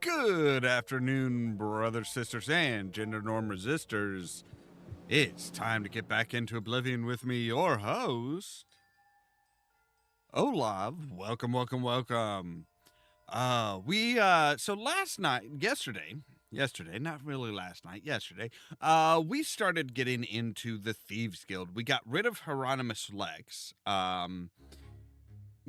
Good afternoon, brothers, sisters, and gender norm resistors. It's time to get back into Oblivion with me, your host, Ollamh. Welcome, welcome, welcome. So last night, yesterday, not really last night, yesterday, we started getting into the Thieves Guild. We got rid of Hieronymus Lex,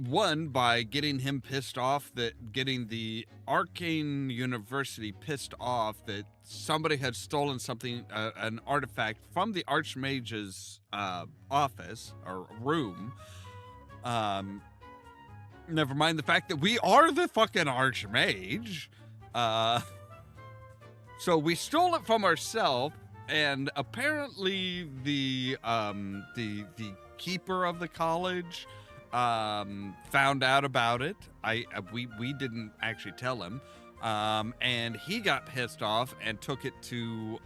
one, by getting him pissed off, getting the Arcane University pissed off that somebody had stolen something, an artifact from the Archmage's office or room. Never mind the fact that we are the fucking Archmage. So we stole it from ourselves, and apparently the keeper of the college found out about it. We didn't actually tell him, and he got pissed off and took it to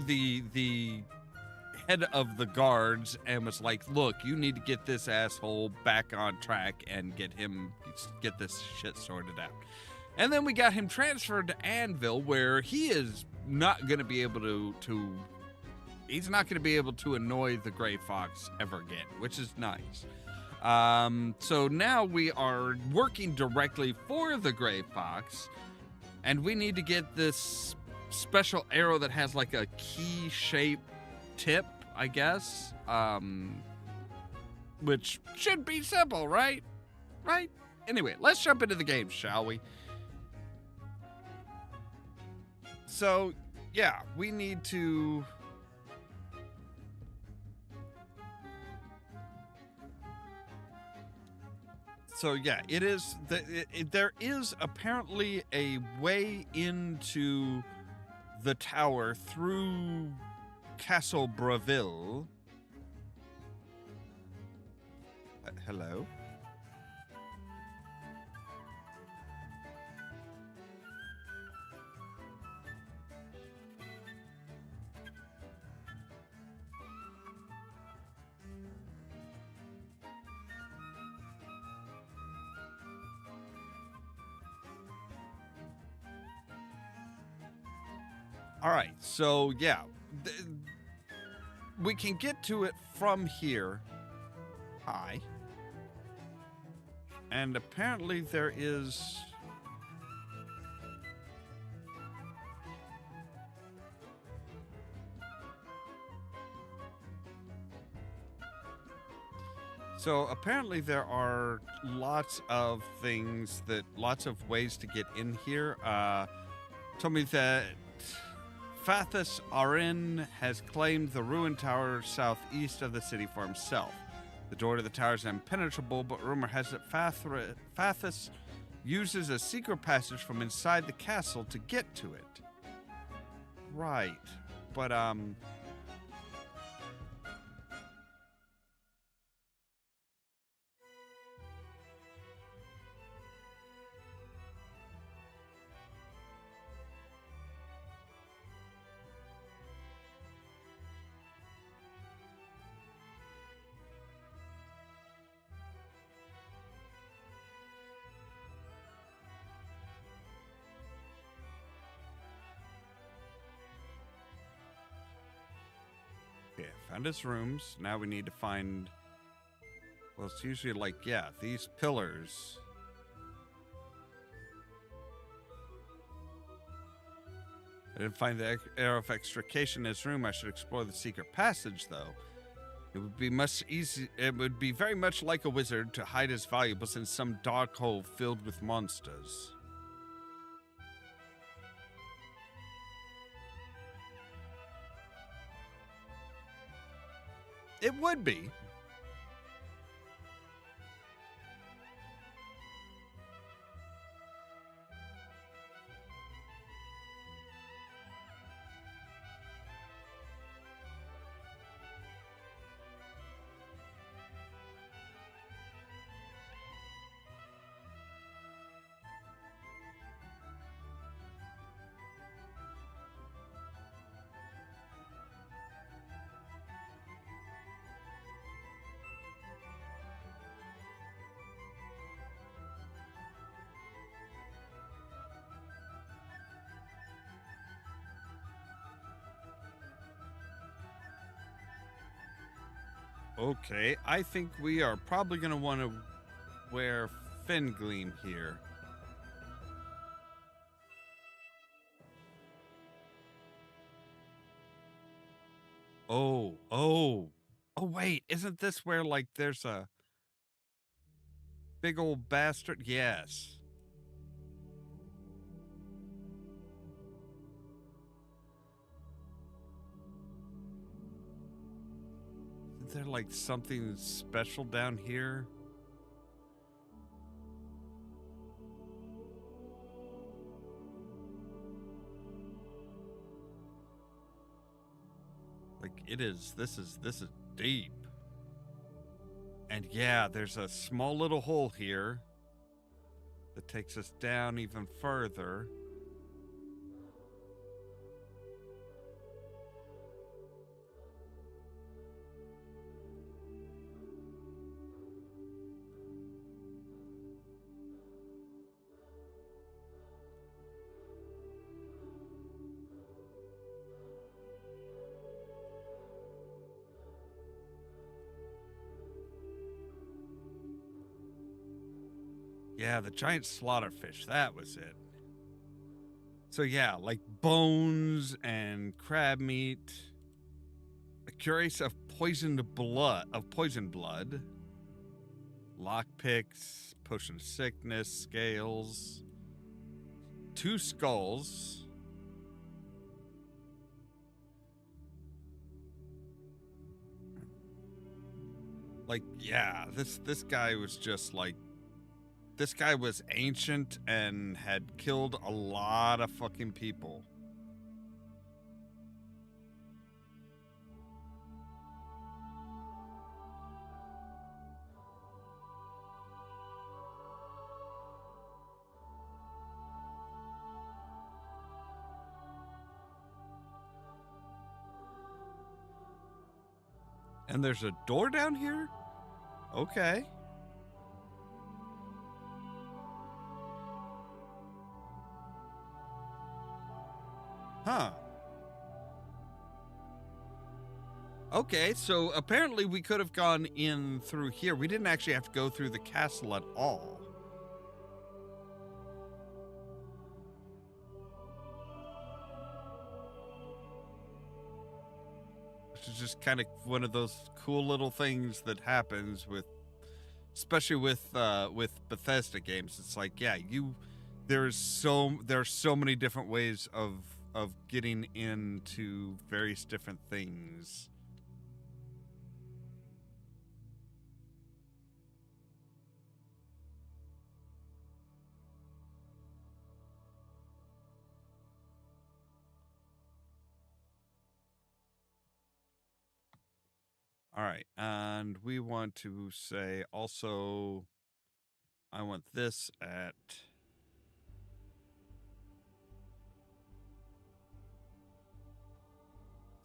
the head of the guards and was like, "Look, you need to get this asshole back on track and get this shit sorted out." And then we got him transferred to Anvil, where he is not going to be able he's not going to be able to annoy the Gray Fox ever again, which is nice. So now we are working directly for the Gray Fox, and we need to get this special arrow that has like a key-shaped tip, I guess, which should be simple, right? Right? Anyway, let's jump into the game, shall we? So, yeah, we need to... So, yeah, there is apparently a way into the tower through Castle Braville. Hello? All right, so yeah, we can get to it from here. Hi. And apparently there is... So apparently there are lots of ways to get in here. Told me that Fathus Arin has claimed the ruined tower southeast of the city for himself. The door to the tower is impenetrable, but rumor has it Fathus uses a secret passage from inside the castle to get to it. Right, but okay, found his rooms. Now we need to find... Well, it's usually like, yeah, these pillars. I didn't find the arrow of extrication in his room. I should explore the secret passage, though. It would be very much like a wizard to hide his valuables in some dark hole filled with monsters. It would be. Okay, I think we are probably going to want to wear fin gleam here. Oh, wait, isn't this where, like, there's a big old bastard? Yes. Isn't there, like, something special down here? Like, this is deep. And yeah, there's a small little hole here that takes us down even further. Yeah, the giant slaughterfish, that was it. So yeah, like bones and crab meat. A curace of poisoned blood. Lockpicks, potion of sickness, scales. 2 skulls. Like, yeah, this guy was just like, this guy was ancient and had killed a lot of fucking people. And there's a door down here? Okay. Huh. Okay, so apparently we could have gone in through here. We didn't actually have to go through the castle at all. Which is just kind of one of those cool little things that happens with, especially with Bethesda games. It's like, yeah, there are so many different ways of getting into various different things. All right, and we want to say also, I want this at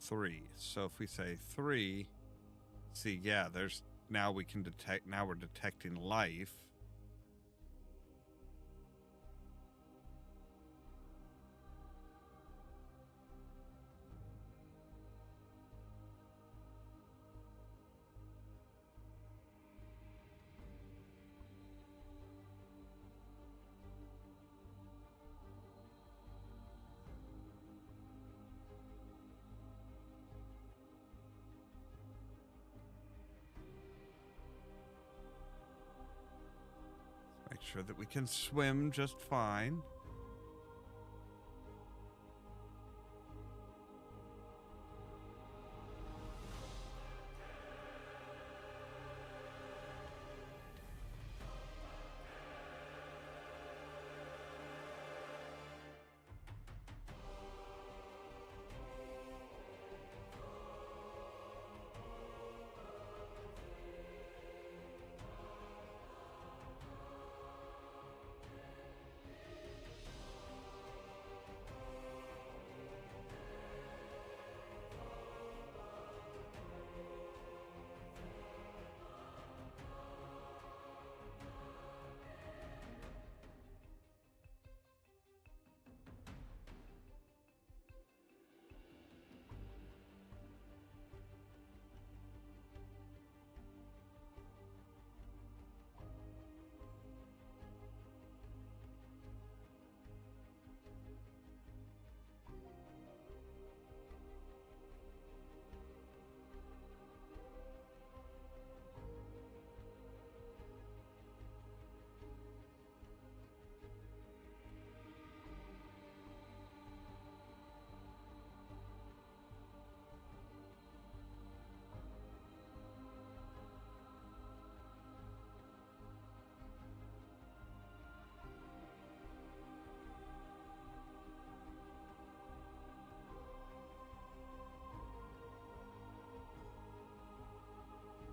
3. So if we say 3, see, yeah, there's, now we can detect, now we're detecting life. Make sure that we can swim just fine.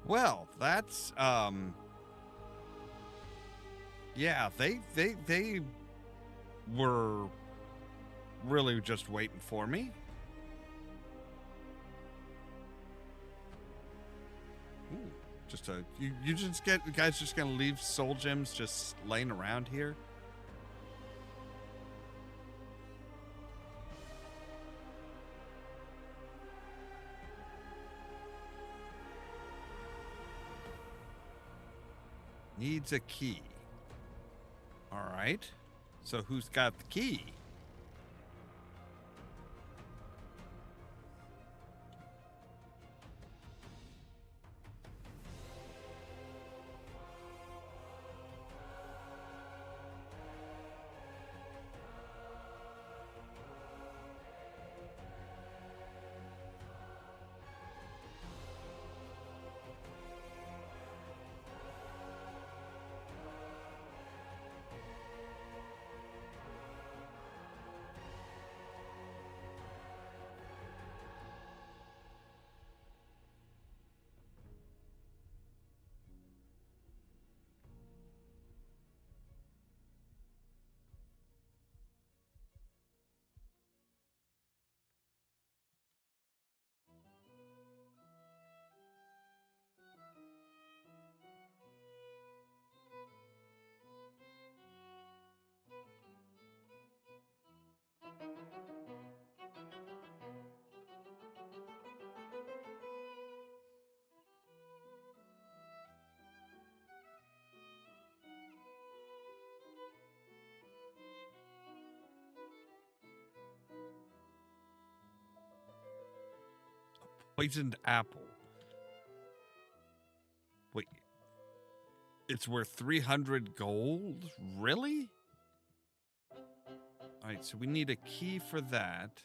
Well, that's yeah, they were really just waiting for me. Ooh, just a you just get guys just gonna leave soul gems just laying around here? Needs a key. All right. So who's got the key? Poisoned apple. Wait. It's worth 300 gold? Really? All right, so we need a key for that.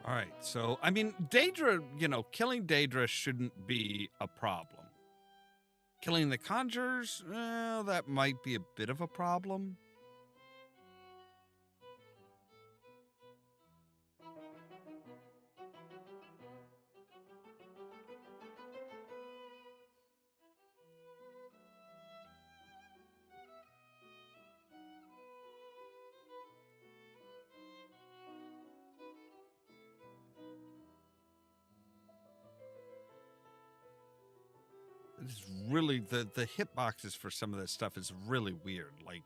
All right, so I mean, Daedra, killing Daedra shouldn't be a problem. Killing the conjurers, well, that might be a bit of a problem. It's really the hitboxes for some of this stuff is really weird. Like,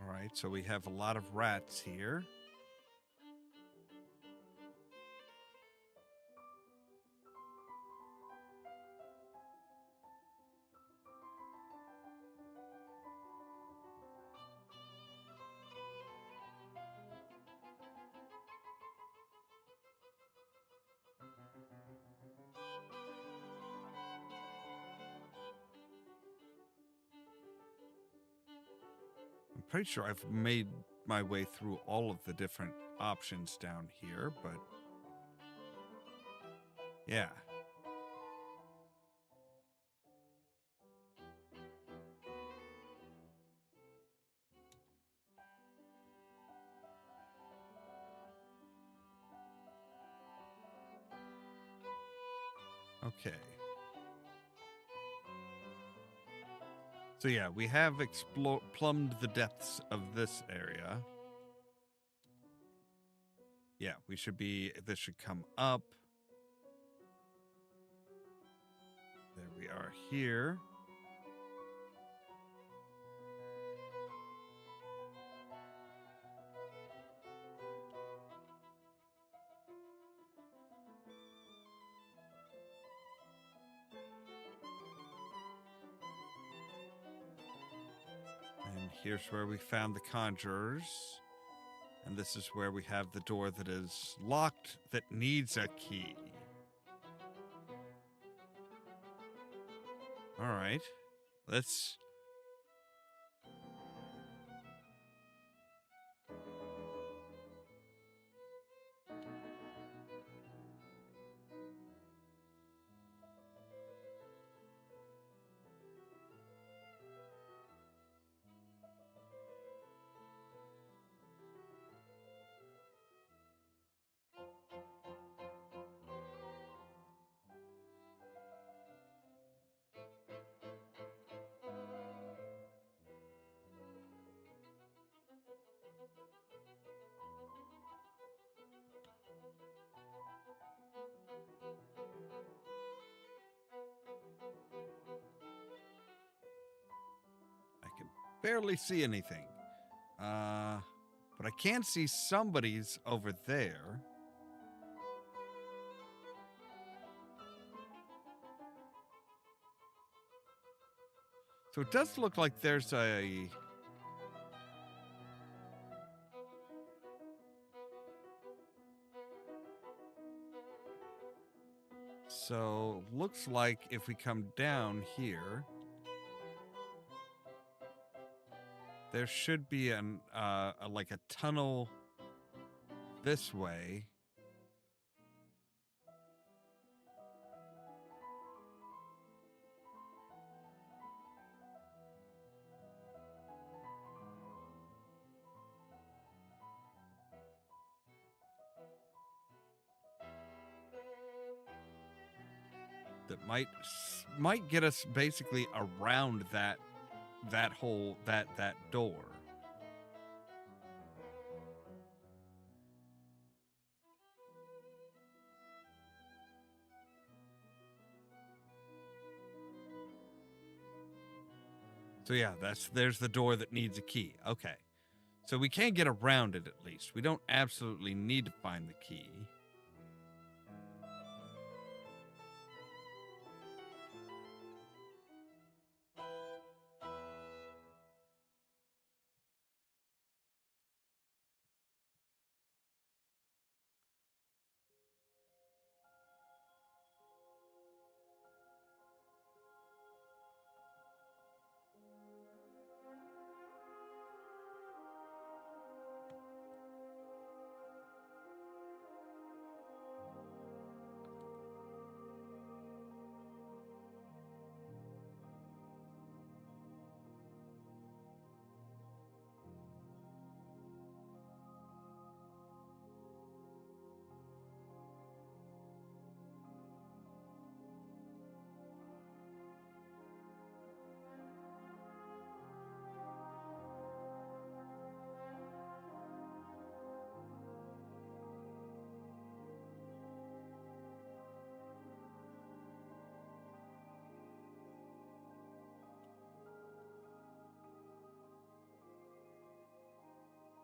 all right, so we have a lot of rats here. I'm pretty sure I've made my way through all of the different options down here, but yeah. Okay. So yeah, we have plumbed the depths of this area. Yeah, we should be, this should come up. There we are here. And here's where we found the conjurers. And this is where we have the door that is locked that needs a key. All right. Let's... I can barely see anything. But I can see somebody's over there. So it does look like there's a... So looks like if we come down here, there should be an like a tunnel this way. That might get us basically around that whole that door. So yeah, there's the door that needs a key. Okay. So we can get around it at least. We don't absolutely need to find the key.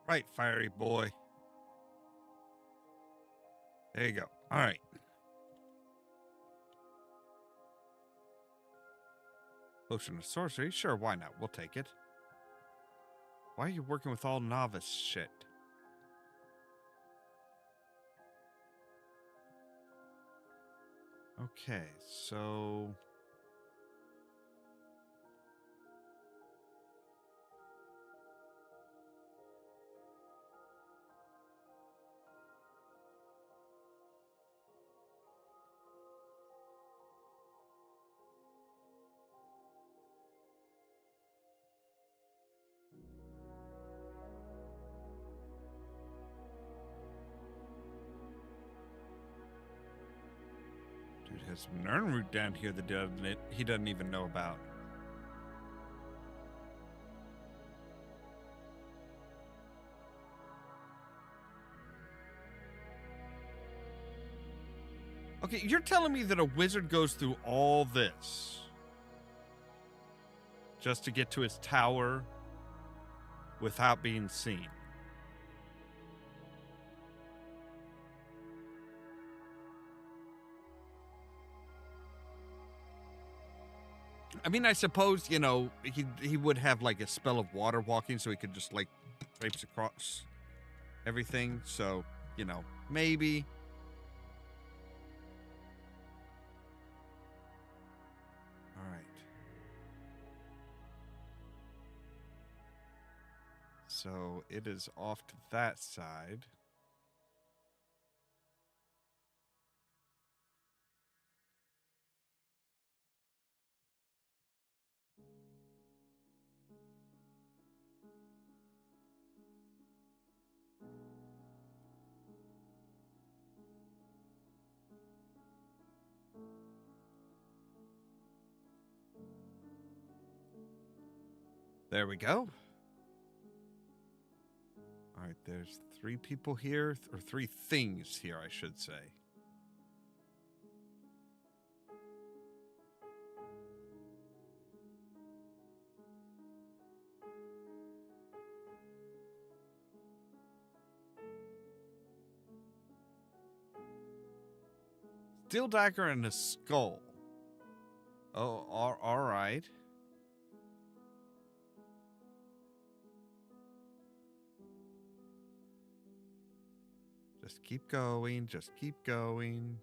Right, fiery boy. There you go. All right. Potion of sorcery? Sure, why not? We'll take it. Why are you working with all novice shit? Okay, so... There's some Nernroot down here that he doesn't even know about. Okay, you're telling me that a wizard goes through all this just to get to his tower without being seen? I mean, I suppose, you know, he would have like a spell of water walking, so he could just like traipse across everything. So, you know, maybe. All right. So it is off to that side. There we go. All right, there's 3 people here, or 3 things here, I should say. Steel dagger and a skull. Oh, all right. Just keep going. Just keep going.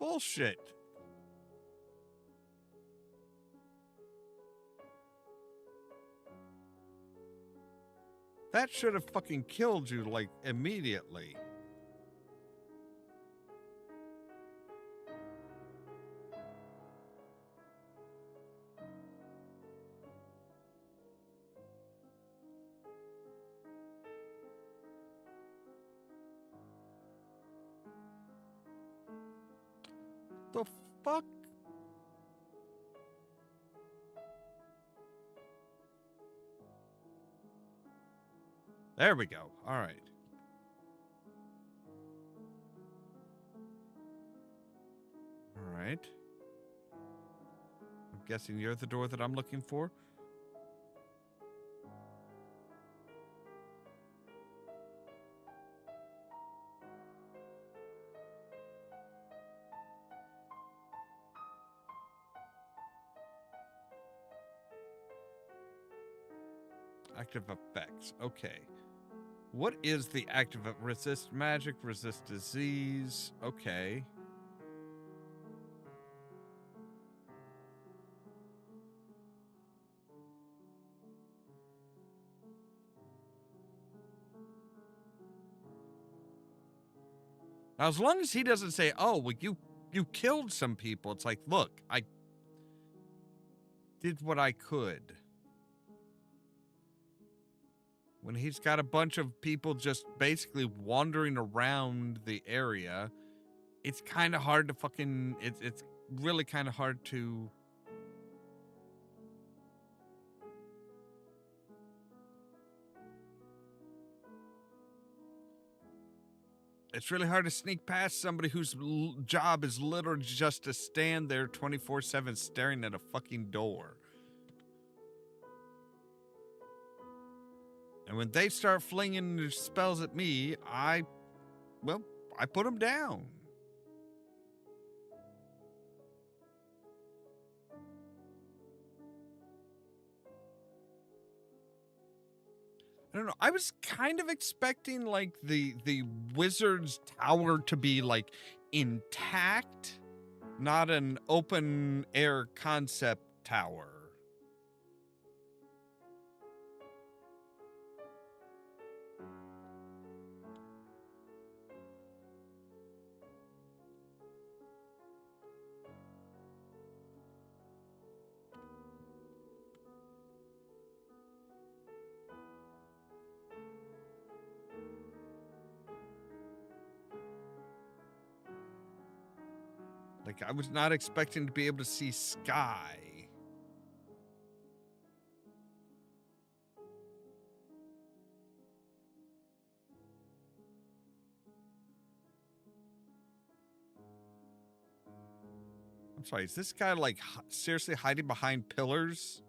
Bullshit. That should have fucking killed you, like, immediately. The fuck? There we go. All right. All right. I'm guessing you're the door that I'm looking for. Active effects. Okay. What is the active? Resist magic, resist disease. Okay. Now, as long as he doesn't say, "Oh, well, you killed some people," it's like, look, I did what I could. When he's got a bunch of people just basically wandering around the area, it's kind of hard to fucking. It's really kind of hard to. It's really hard to sneak past somebody whose job is literally just to stand there 24/7 staring at a fucking door. And when they start flinging their spells at me, I put them down. I don't know. I was kind of expecting like the wizard's tower to be like intact, not an open air concept tower. Like, I was not expecting to be able to see sky. I'm sorry, is this guy like seriously hiding behind pillars?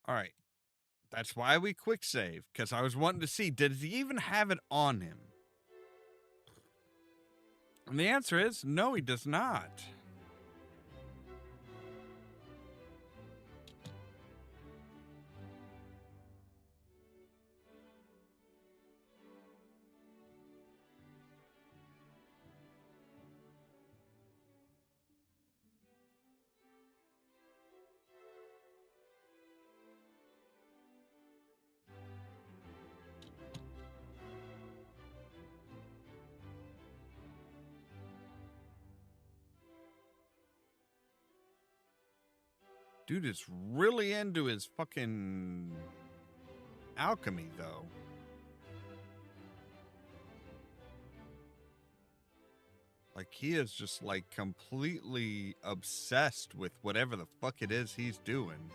All right. That's why we quick save, because I was wanting to see, did he even have it on him? And the answer is no, he does not. Dude is really into his fucking alchemy, though. Like, he is just, like, completely obsessed with whatever the fuck it is he's doing.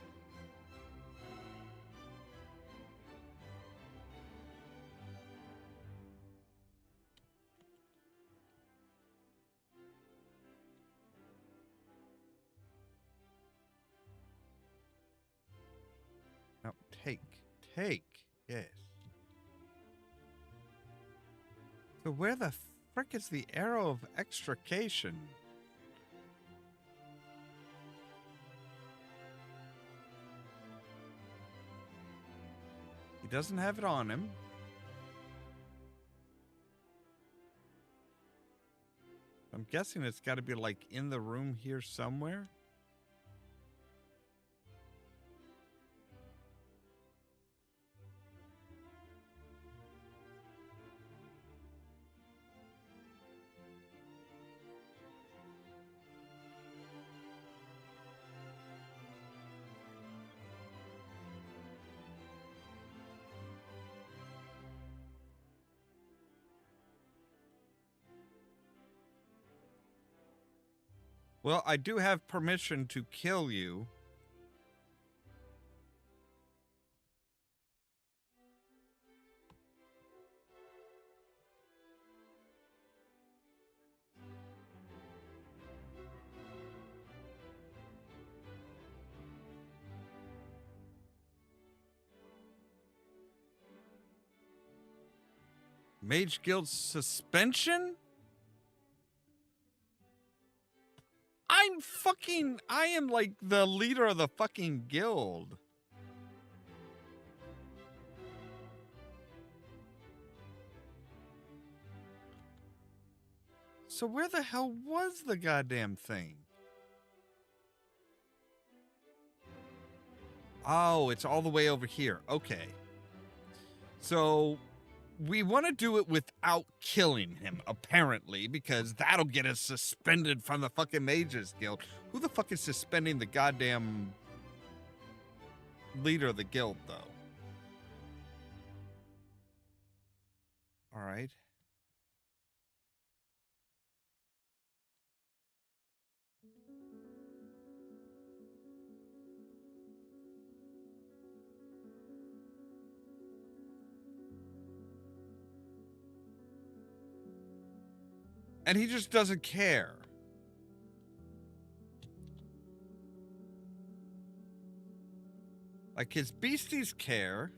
Now, take, yes. So where the frick is the arrow of extrication? He doesn't have it on him. I'm guessing it's got to be like in the room here somewhere. Well, I do have permission to kill you. Mage Guild suspension? I am like the leader of the fucking guild. So where the hell was the goddamn thing? Oh, it's all the way over here. Okay. So we want to do it without killing him, apparently, because that'll get us suspended from the fucking Mages Guild. Who the fuck is suspending the goddamn leader of the guild, though? All right. And he just doesn't care. Like, his beasties care.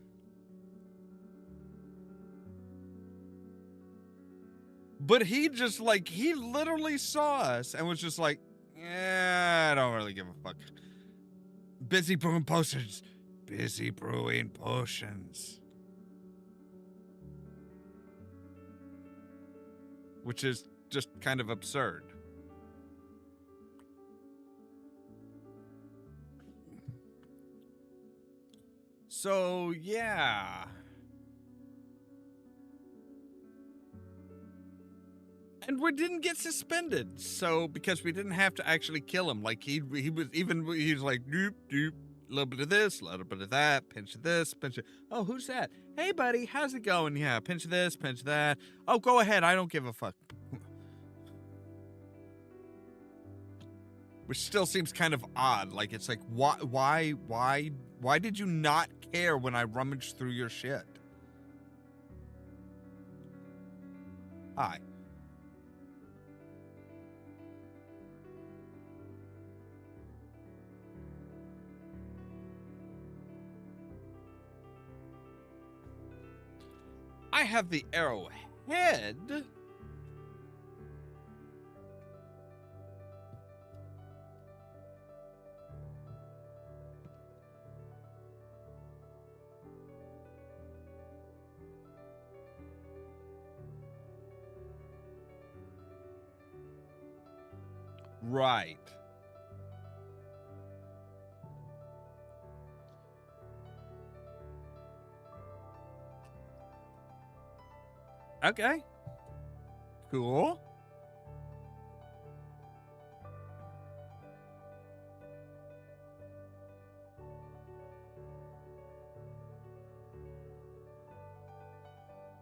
But he just, like, he literally saw us and was just like, yeah, I don't really give a fuck. Busy brewing potions. Busy brewing potions. Which is just kind of absurd. So, yeah. And we didn't get suspended, so because we didn't have to actually kill him. Like he was like doop doop, a little bit of this, a little bit of that, pinch of this, pinch of oh, who's that? Hey buddy, how's it going? Yeah, pinch of this, pinch of that. Oh, go ahead, I don't give a fuck. Which still seems kind of odd. Like it's like why did you not care when I rummaged through your shit? Hi. I have the arrowhead. Right. Okay. Cool.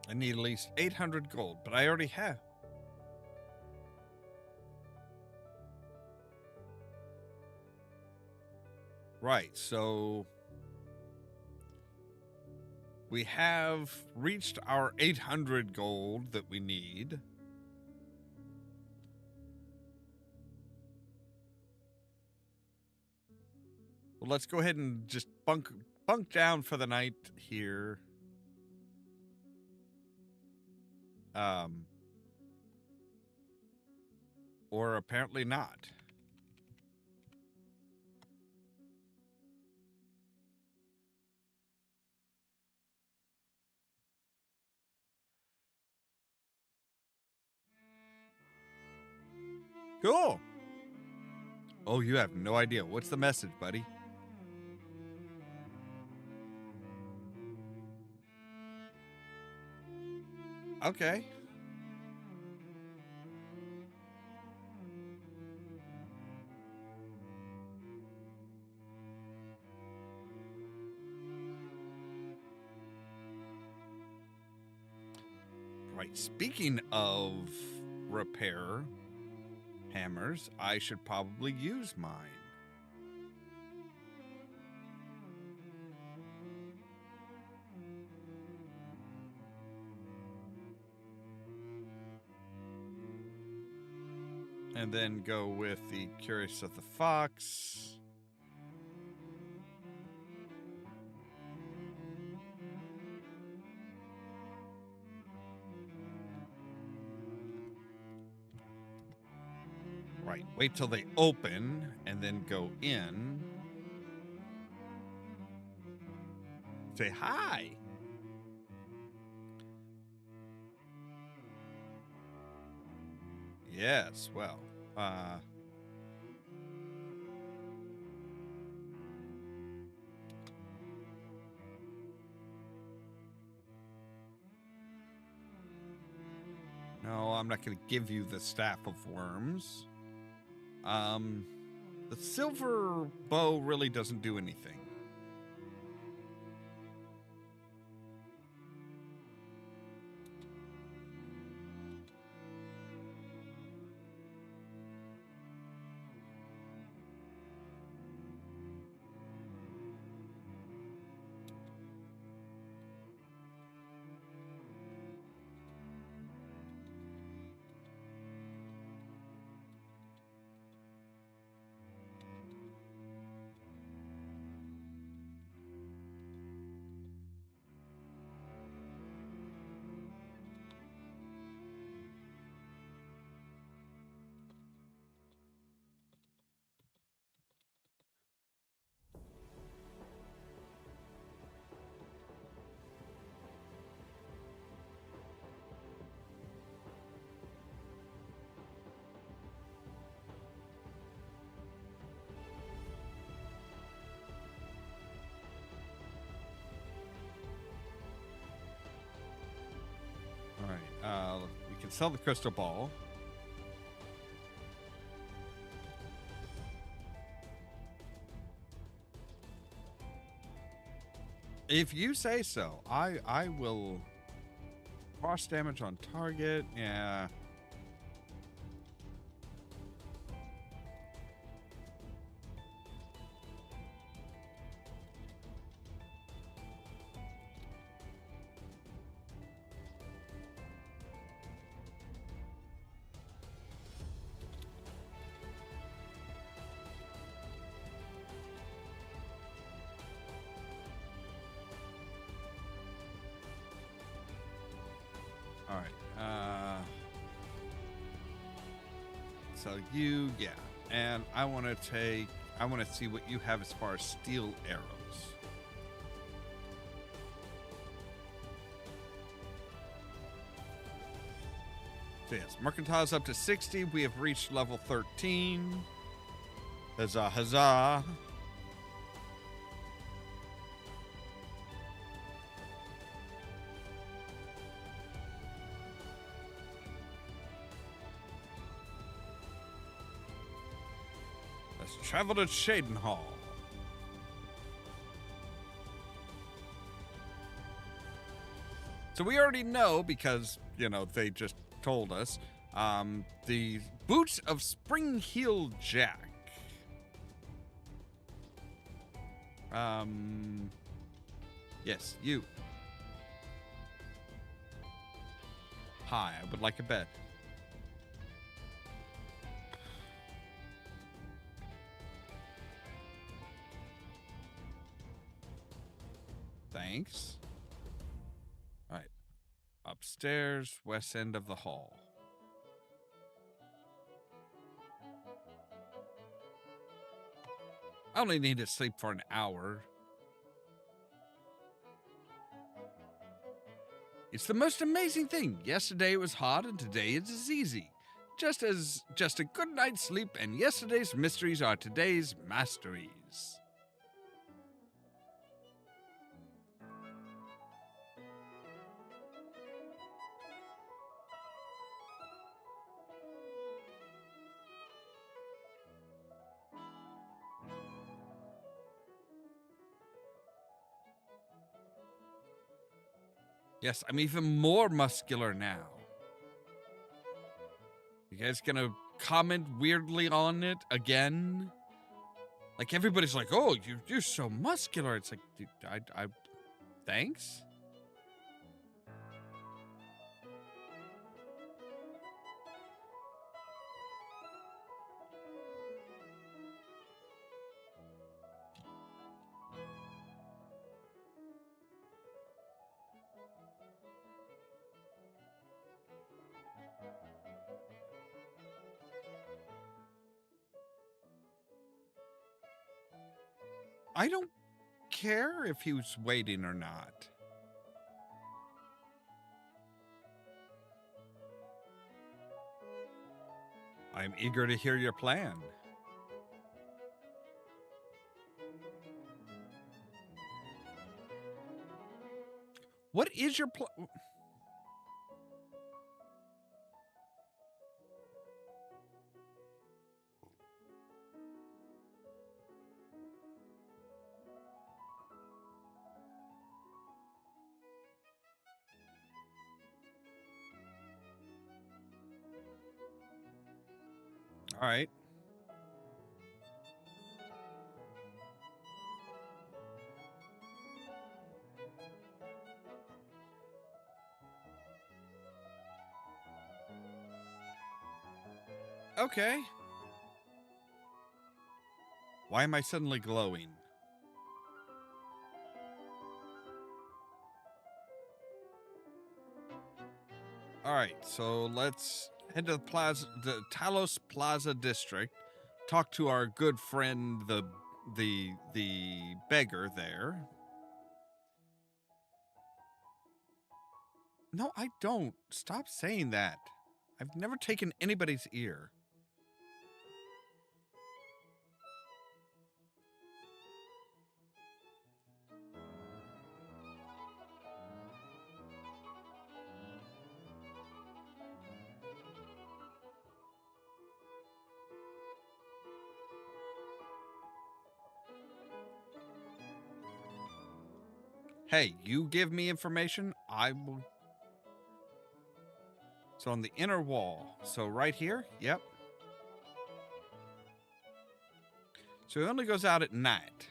I need at least 800 gold, but I already have. Right, so we have reached our 800 gold that we need. Well, let's go ahead and just bunk down for the night here. Or apparently not. Cool. Oh, you have no idea. What's the message, buddy? Okay. Right. Speaking of repair hammers, I should probably use mine. And then go with the Curious of the Fox. Right. Wait till they open and then go in. Say hi. Yes, well, no, I'm not going to give you the Staff of Worms. The silver bow really doesn't do anything. All right, we can sell the crystal ball. If you say so, I will cross damage on target. Yeah. All right. So yeah. And I want to see what you have as far as steel arrows. So yes, Mercantile's up to 60. We have reached level 13. Huzzah, huzzah. Let's travel to Shadenhall. So we already know because, they just told us, the Boots of Spring-Heel Jack. Yes, you. Hi, I would like a bed. Thanks. All right. Upstairs, west end of the hall. I only need to sleep for an hour. It's the most amazing thing. Yesterday it was hard and today it is easy. Just a good night's sleep and yesterday's mysteries are today's masteries. Yes, I'm even more muscular now. You guys gonna comment weirdly on it again? Like everybody's like, "Oh, you're so muscular." It's like, dude, I thanks. I don't care if he was waiting or not. I'm eager to hear your plan. What is your plan? All right. Okay. Why am I suddenly glowing? All right, so let's head to the Talos Plaza district. Talk to our good friend, the beggar there. No, I don't. Stop saying that. I've never taken anybody's ear. Hey, you give me information, I will. So on the inner wall. So right here? Yep. So it only goes out at night.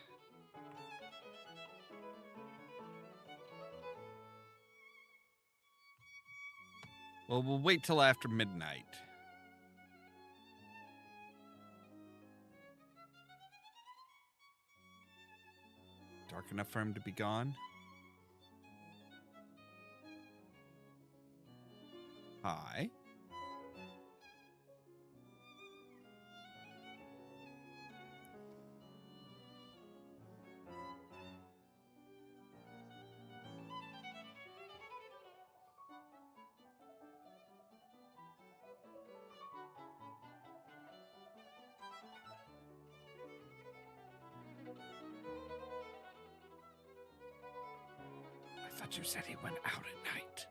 Well, we'll wait till after midnight. Dark enough for him to be gone? Hi. I thought you said he went out at night.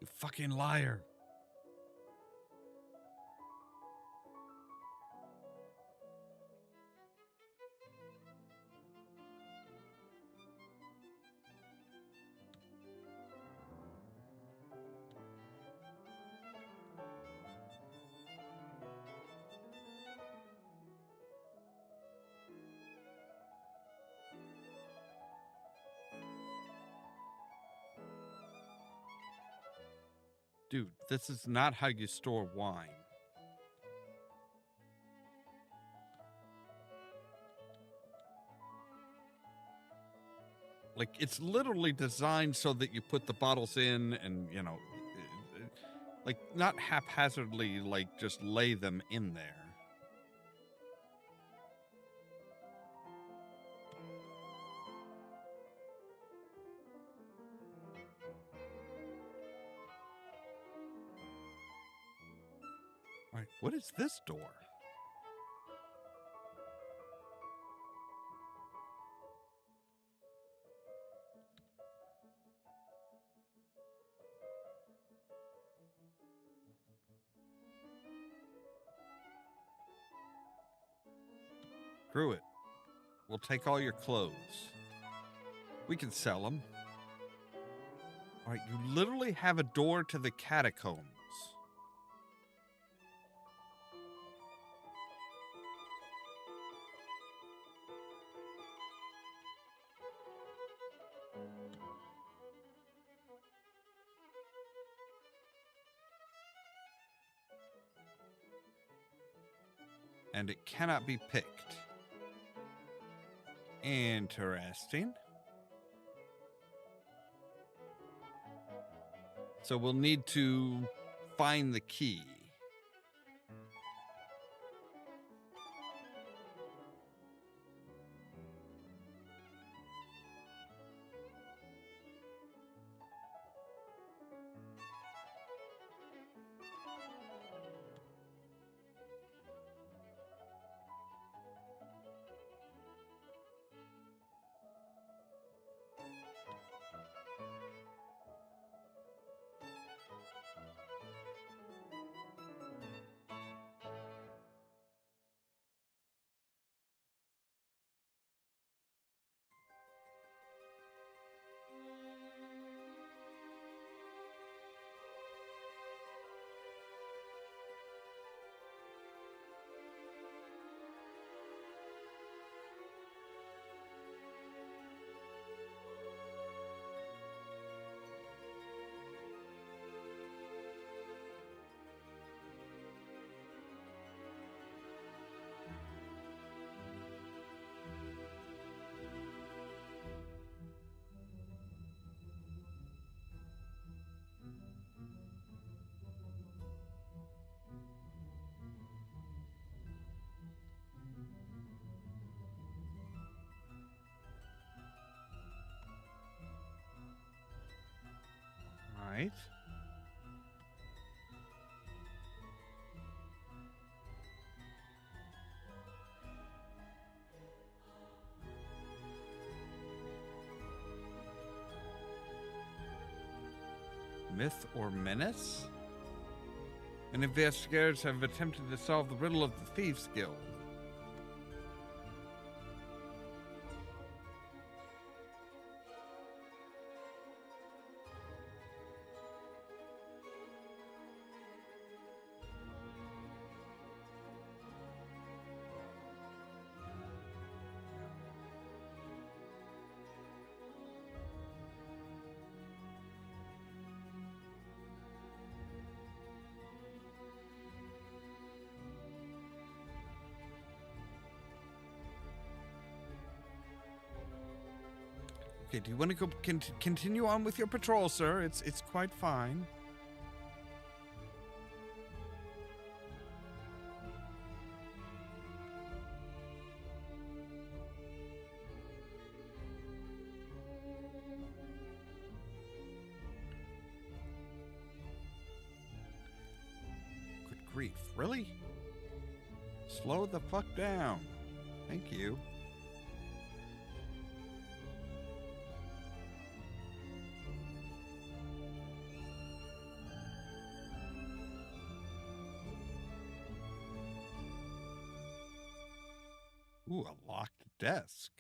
You fucking liar. Dude, this is not how you store wine. Like, it's literally designed so that you put the bottles in and, you know, like, not haphazardly, like, just lay them in there. All right, what is this door? Screw it. We'll take all your clothes. We can sell them. All right, you literally have a door to the catacombs. and it cannot be picked. Interesting. So we'll need to find the key. Right. Myth or menace? And investigators have attempted to solve the riddle of the Thieves Guild. Okay, do you want to go continue on with your patrol, sir? It's quite fine. Good grief, really? Slow the fuck down. Thank you. Ooh, a locked desk.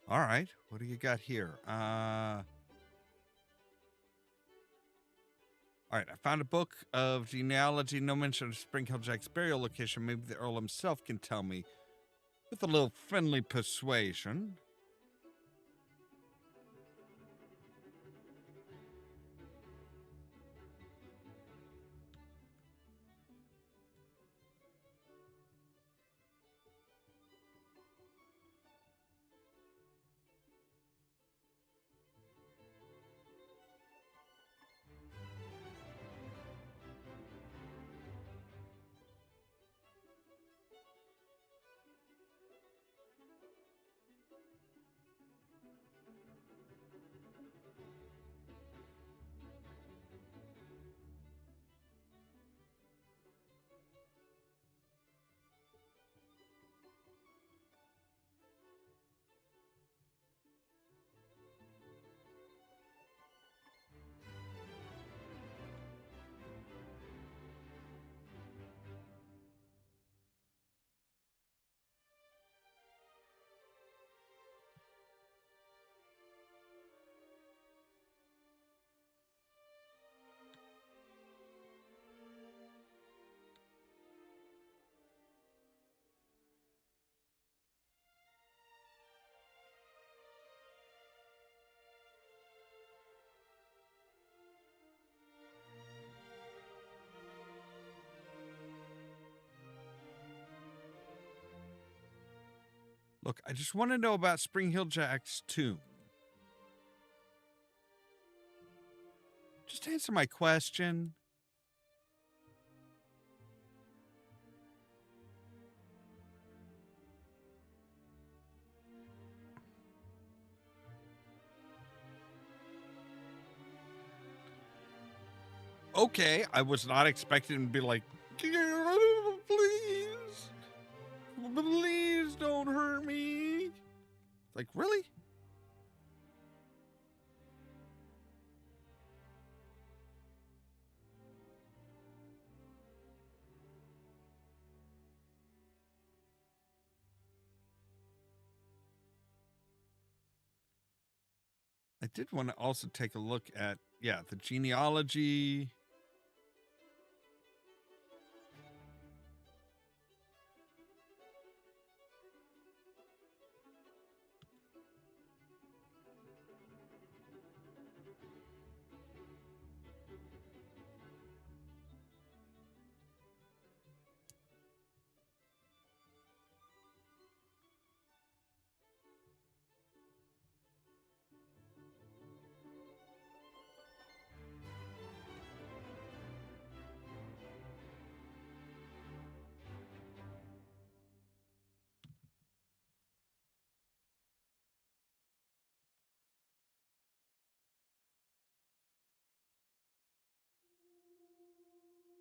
All right, what do you got here? All right, I found a book of genealogy, no mention of Springhill Jack's burial location. Maybe the Earl himself can tell me with a little friendly persuasion. Look, I just want to know about Spring Hill Jack's tomb. Just answer my question. Okay, I was not expecting to be like, please, please don't hurt me. Like, really? I did want to also take a look at, the genealogy.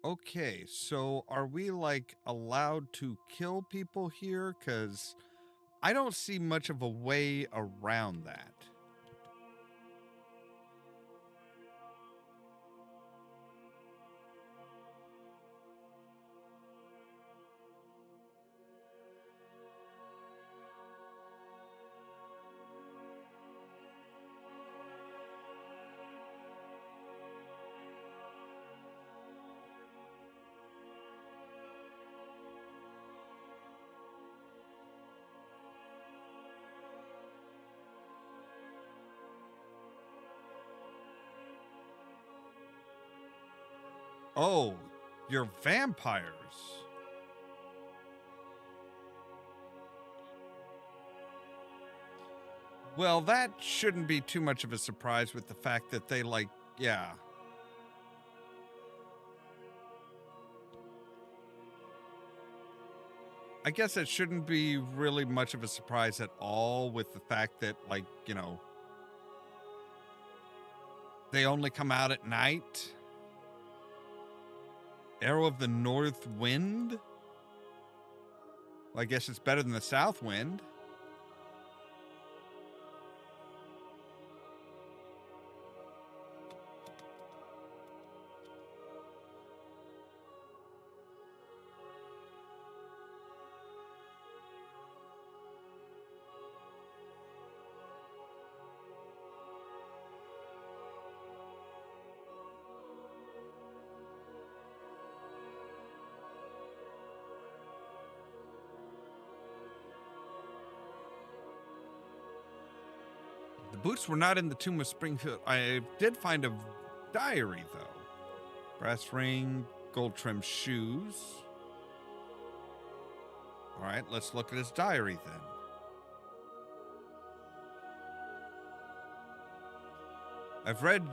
Okay, so are we like allowed to kill people here? Because I don't see much of a way around that. Oh, you're vampires. Well, that shouldn't be too much of a surprise with the fact that they I guess it shouldn't be really much of a surprise at all with the fact that, they only come out at night. Arrow of the North Wind? Well, I guess it's better than the South Wind. The boots were not in the tomb of Springfield. I did find a diary, though. Brass ring, gold trimmed shoes. All right, let's look at his diary then. I've read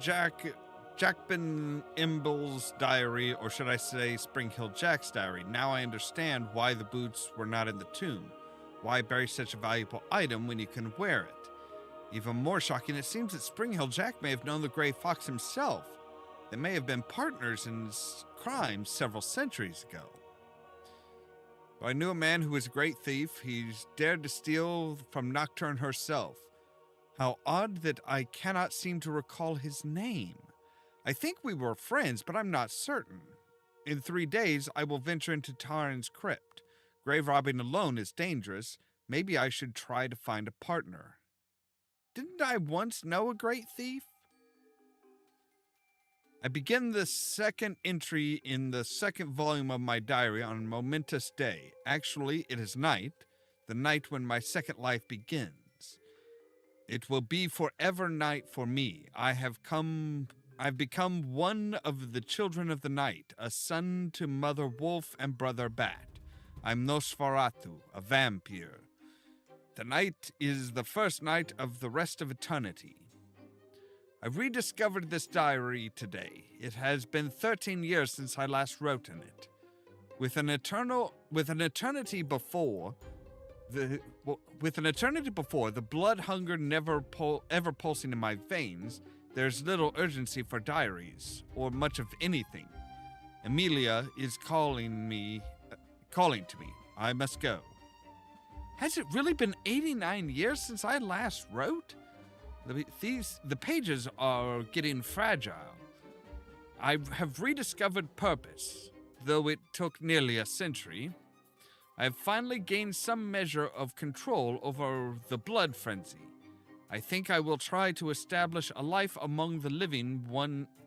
Jackman Imble's diary, or should I say Spring Hill Jack's diary. Now I understand why the boots were not in the tomb. Why bury such a valuable item when you can wear it? Even more shocking, it seems that Spring Hill Jack may have known the Grey Fox himself. They may have been partners in his crimes several centuries ago. I knew a man who was a great thief. He's dared to steal from Nocturne herself. How odd that I cannot seem to recall his name. I think we were friends, but I'm not certain. In 3 days, I will venture into Tarn's crypt. Grave robbing alone is dangerous. Maybe I should try to find a partner. Didn't I once know a great thief? I begin the second entry in the second volume of my diary on a momentous day. Actually, it is night, the night when my second life begins. It will be forever night for me. I've become one of the children of the night, a son to Mother Wolf and Brother Bat. I'm Nosferatu, a vampire. The night is the first night of the rest of eternity. I rediscovered this diary today. It has been 13 years since I last wrote in it. With an eternity before, the blood hunger ever pulsing in my veins, there's little urgency for diaries or much of anything. Amelia is calling to me. I must go. Has it really been 89 years since I last wrote? The pages are getting fragile. I have rediscovered purpose, though it took nearly a century. I have finally gained some measure of control over the blood frenzy. I think I will try to establish a life among the living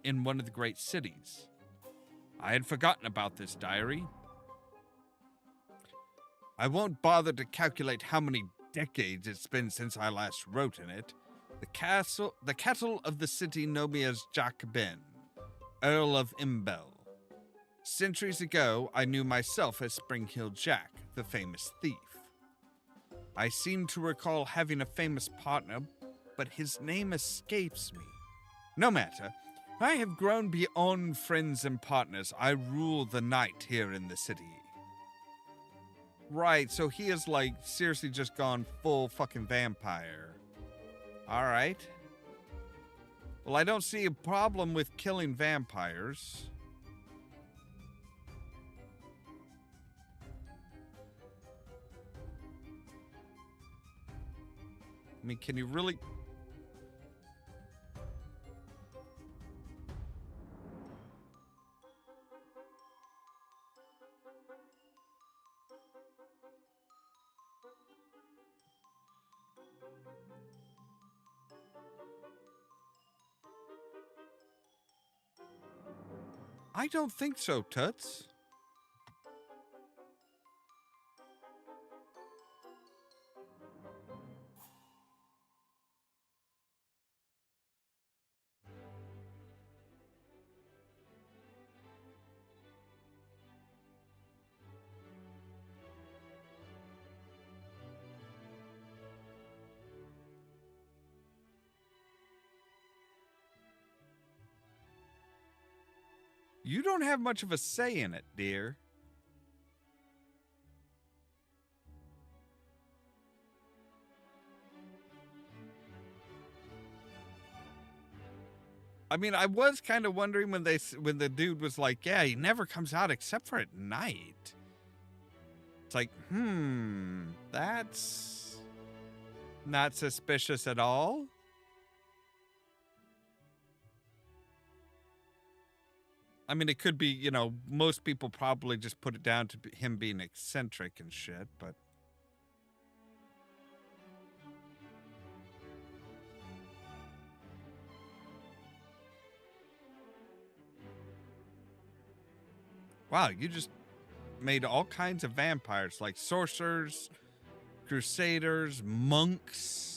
in one of the great cities. I had forgotten about this diary. I won't bother to calculate how many decades it's been since I last wrote in it. The cattle of the city know me as Jack Ben, Earl of Imbel. Centuries ago, I knew myself as Spring-Heeled Jack, the famous thief. I seem to recall having a famous partner, but his name escapes me. No matter. I have grown beyond friends and partners. I rule the night here in the city. Right, so he is like seriously just gone full fucking vampire. Alright. Well, I don't see a problem with killing vampires. I mean, can you really... I don't think so, Toots. You don't have much of a say in it, dear. I mean, I was kind of wondering when the dude was like, yeah, he never comes out except for at night. It's like, that's not suspicious at all. I mean, it could be, you know, most people probably just put it down to him being eccentric and shit, but... Wow, you just made all kinds of vampires, like sorcerers, crusaders, monks...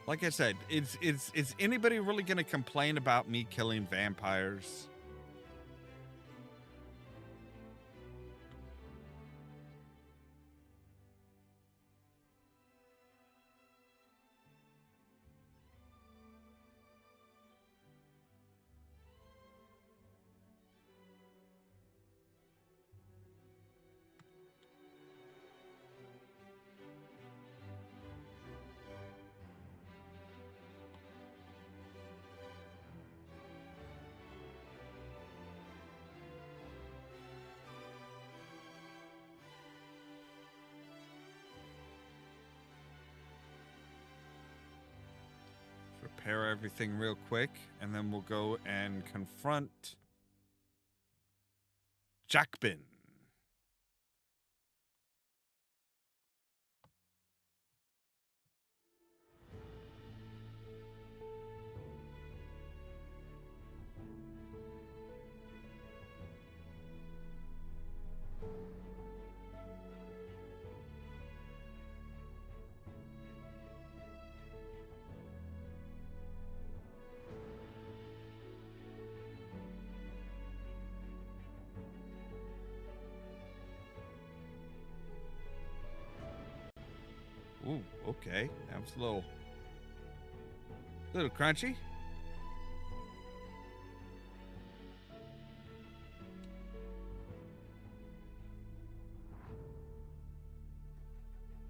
Like I said, is anybody really going to complain about me killing vampires? Repair everything real quick, and then we'll go and confront Jackbin. Ooh, okay. That was a little crunchy.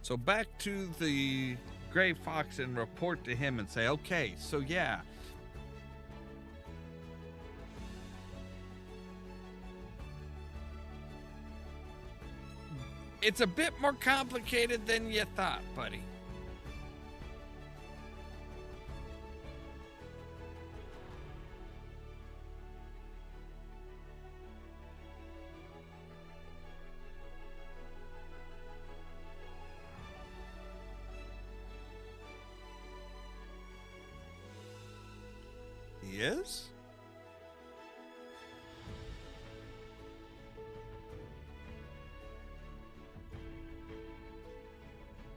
So back to the Gray Fox and report to him and say, okay, so yeah. It's a bit more complicated than you thought, buddy. He is?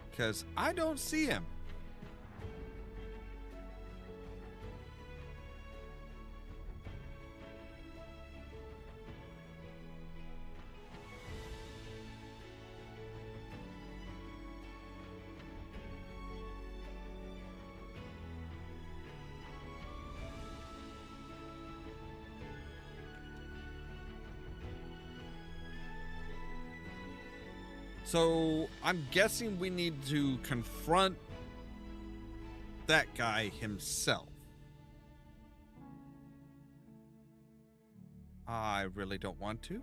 Because I don't see him. So I'm guessing we need to confront that guy himself. I really don't want to.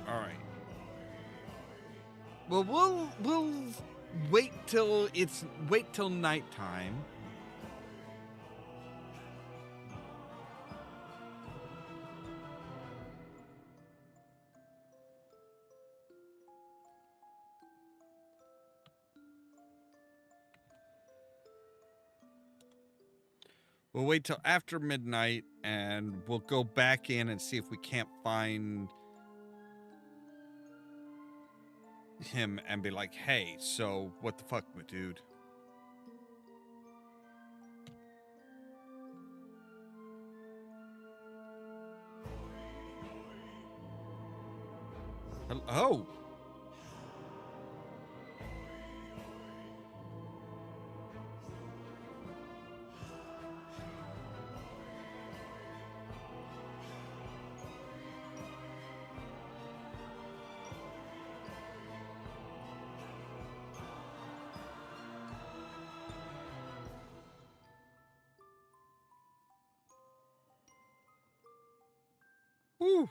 All right. Well, we'll wait till nighttime. We'll wait till after midnight and we'll go back in and see if we can't find him and be like, hey, so what the fuck, my dude? Oh. Whew.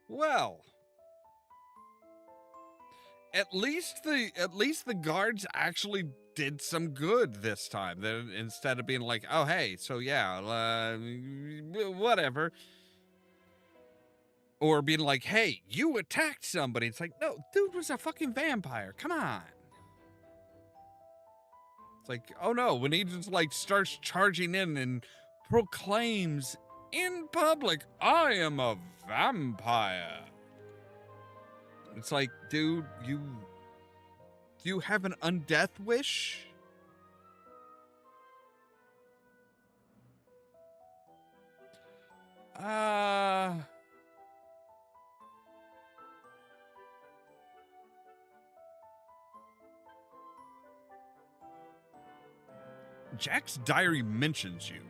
Well, at least the guards actually did some good this time. Then instead of being like, "Oh, hey, so yeah, whatever." Or being like, hey, you attacked somebody. It's like, no, dude was a fucking vampire. Come on. It's like, oh no, when he just like starts charging in and proclaims in public, I am a vampire. It's like, dude, do you have an undeath wish? Jack's diary mentions you.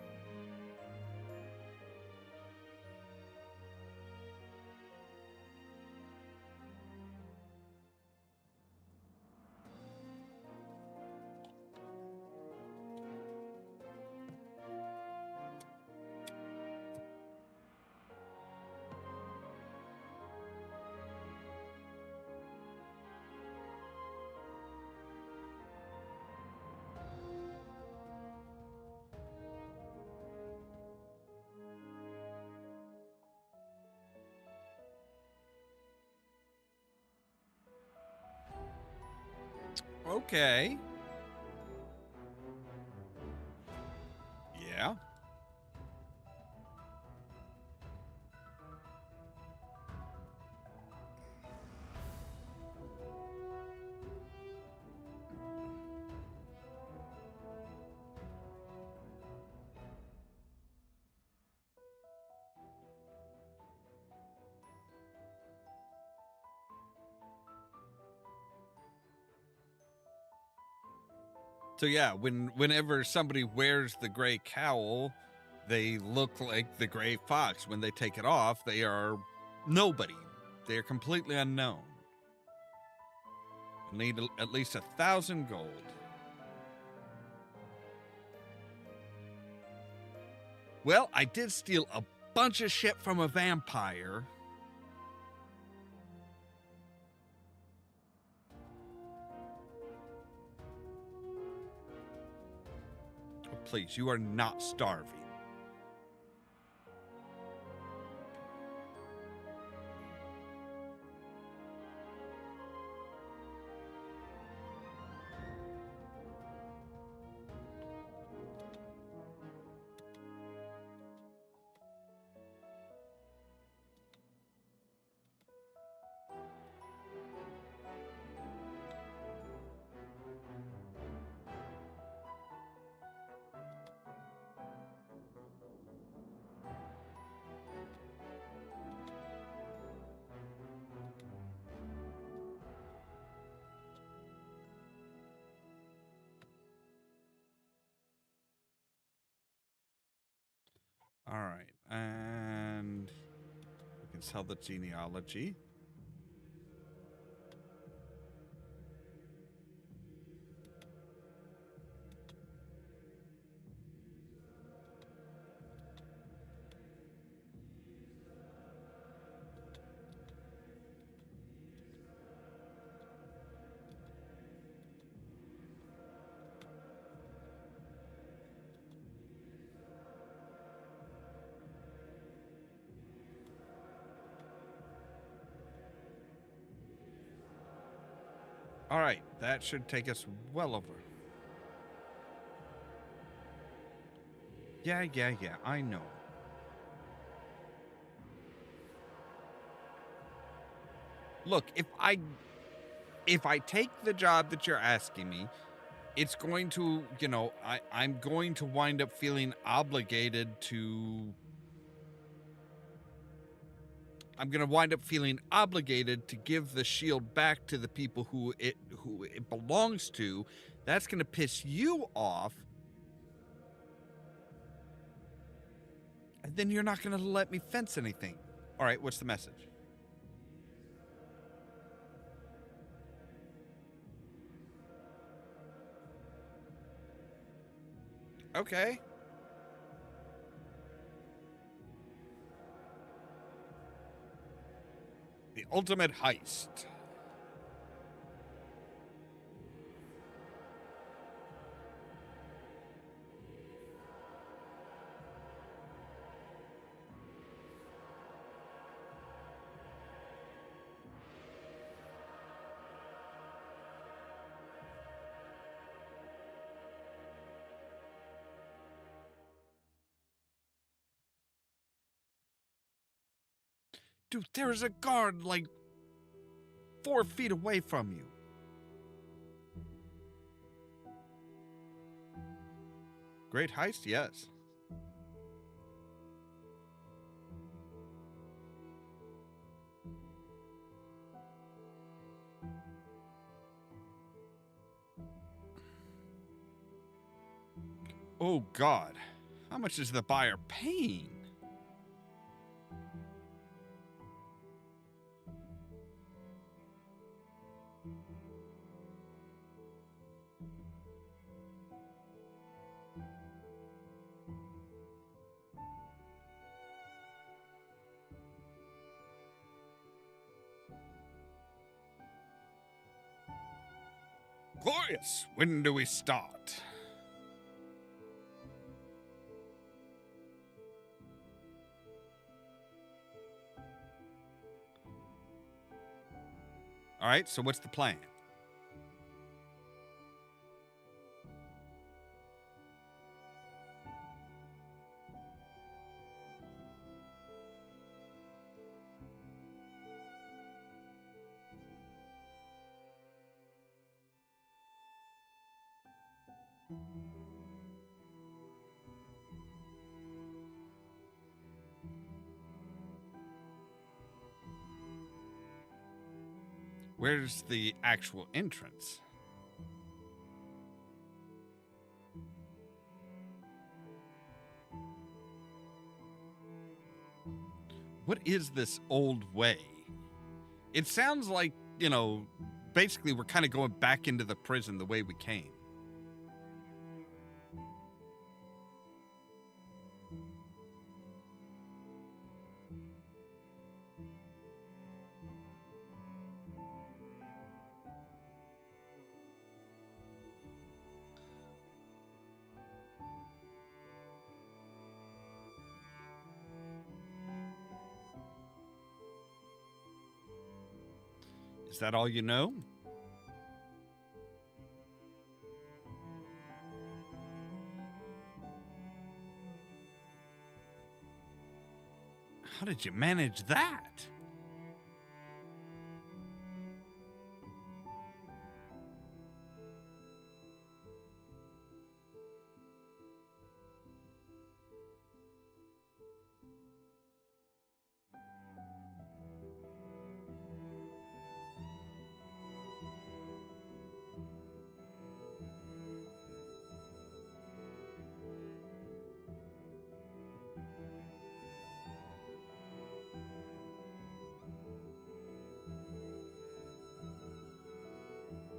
Okay. Yeah. So yeah, whenever somebody wears the gray cowl, they look like the gray fox. When they take it off, they are nobody. They are completely unknown. Need at least 1,000 gold. Well, I did steal a bunch of shit from a vampire. Oh, please, you are not starving. All right, and we can sell the genealogy. All right, that should take us well over. Yeah, I know. Look, if I take the job that you're asking me, it's going to, I'm going to wind up feeling obligated to. I'm going to wind up feeling obligated to give the shield back to the people who it belongs to. That's going to piss you off. And then you're not going to let me fence anything. All right, what's the message? Okay. The ultimate heist. Dude, there's a guard like 4 feet away from you. Great heist, yes. Oh, God. How much is the buyer paying? Glorious. When do we start? All right, so what's the plan? Where's the actual entrance? What is this old way? It sounds like, basically we're kind of going back into the prison the way we came. Is that all you know? How did you manage that?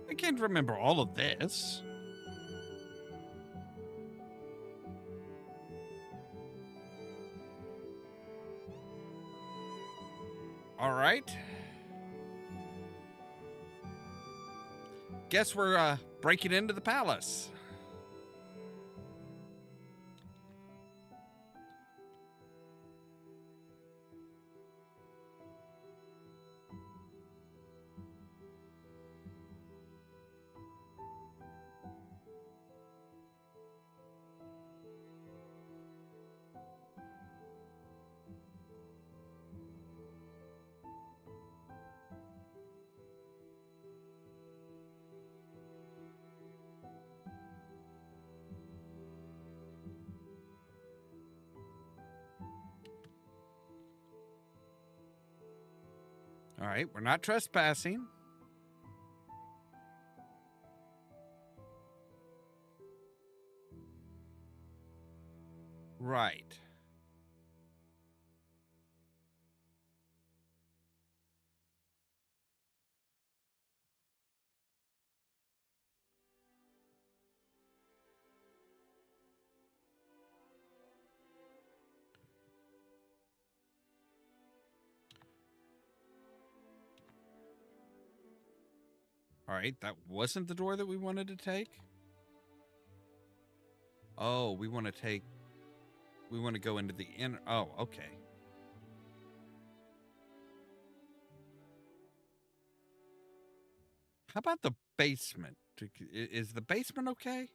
I can't remember all of this. All right. Guess we're breaking into the palace. All right, we're not trespassing. Right. All right, that wasn't the door that we wanted to take. Oh, we want to go into the inner. Oh, okay. How about the basement? Is the basement okay?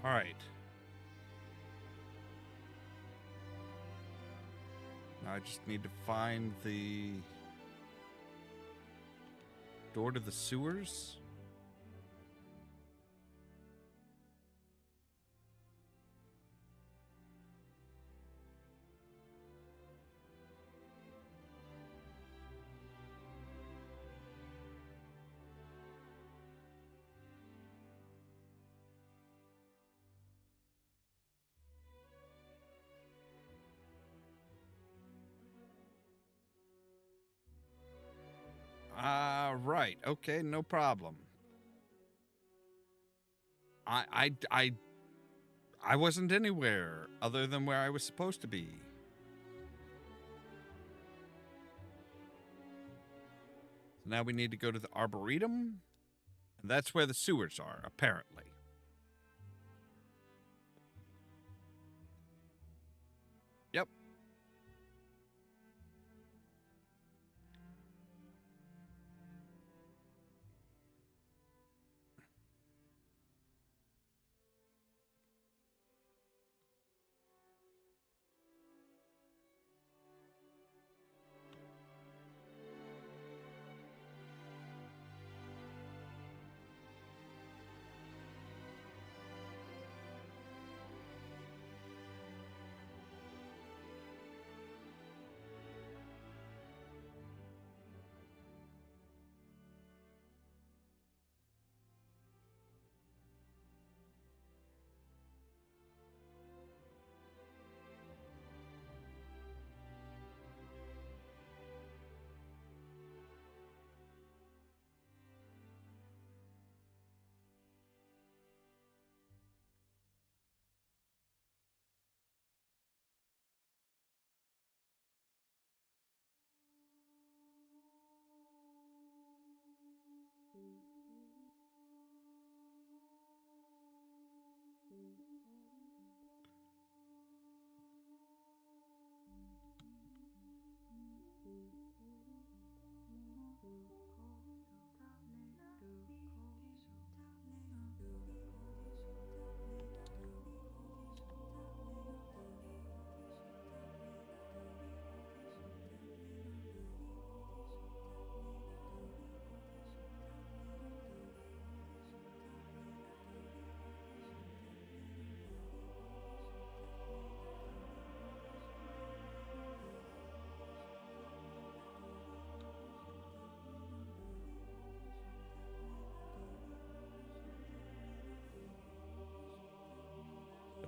All right. Now I just need to find the door to the sewers. Right. Okay, no problem. I wasn't anywhere other than where I was supposed to be. So now we need to go to the Arboretum, and that's where the sewers are, apparently. Yep.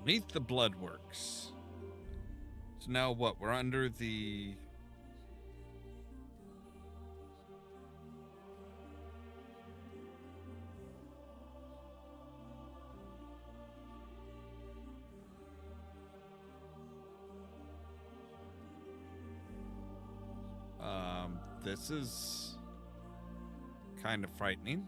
Beneath the Bloodworks. So now what? We're under the... This is kind of frightening.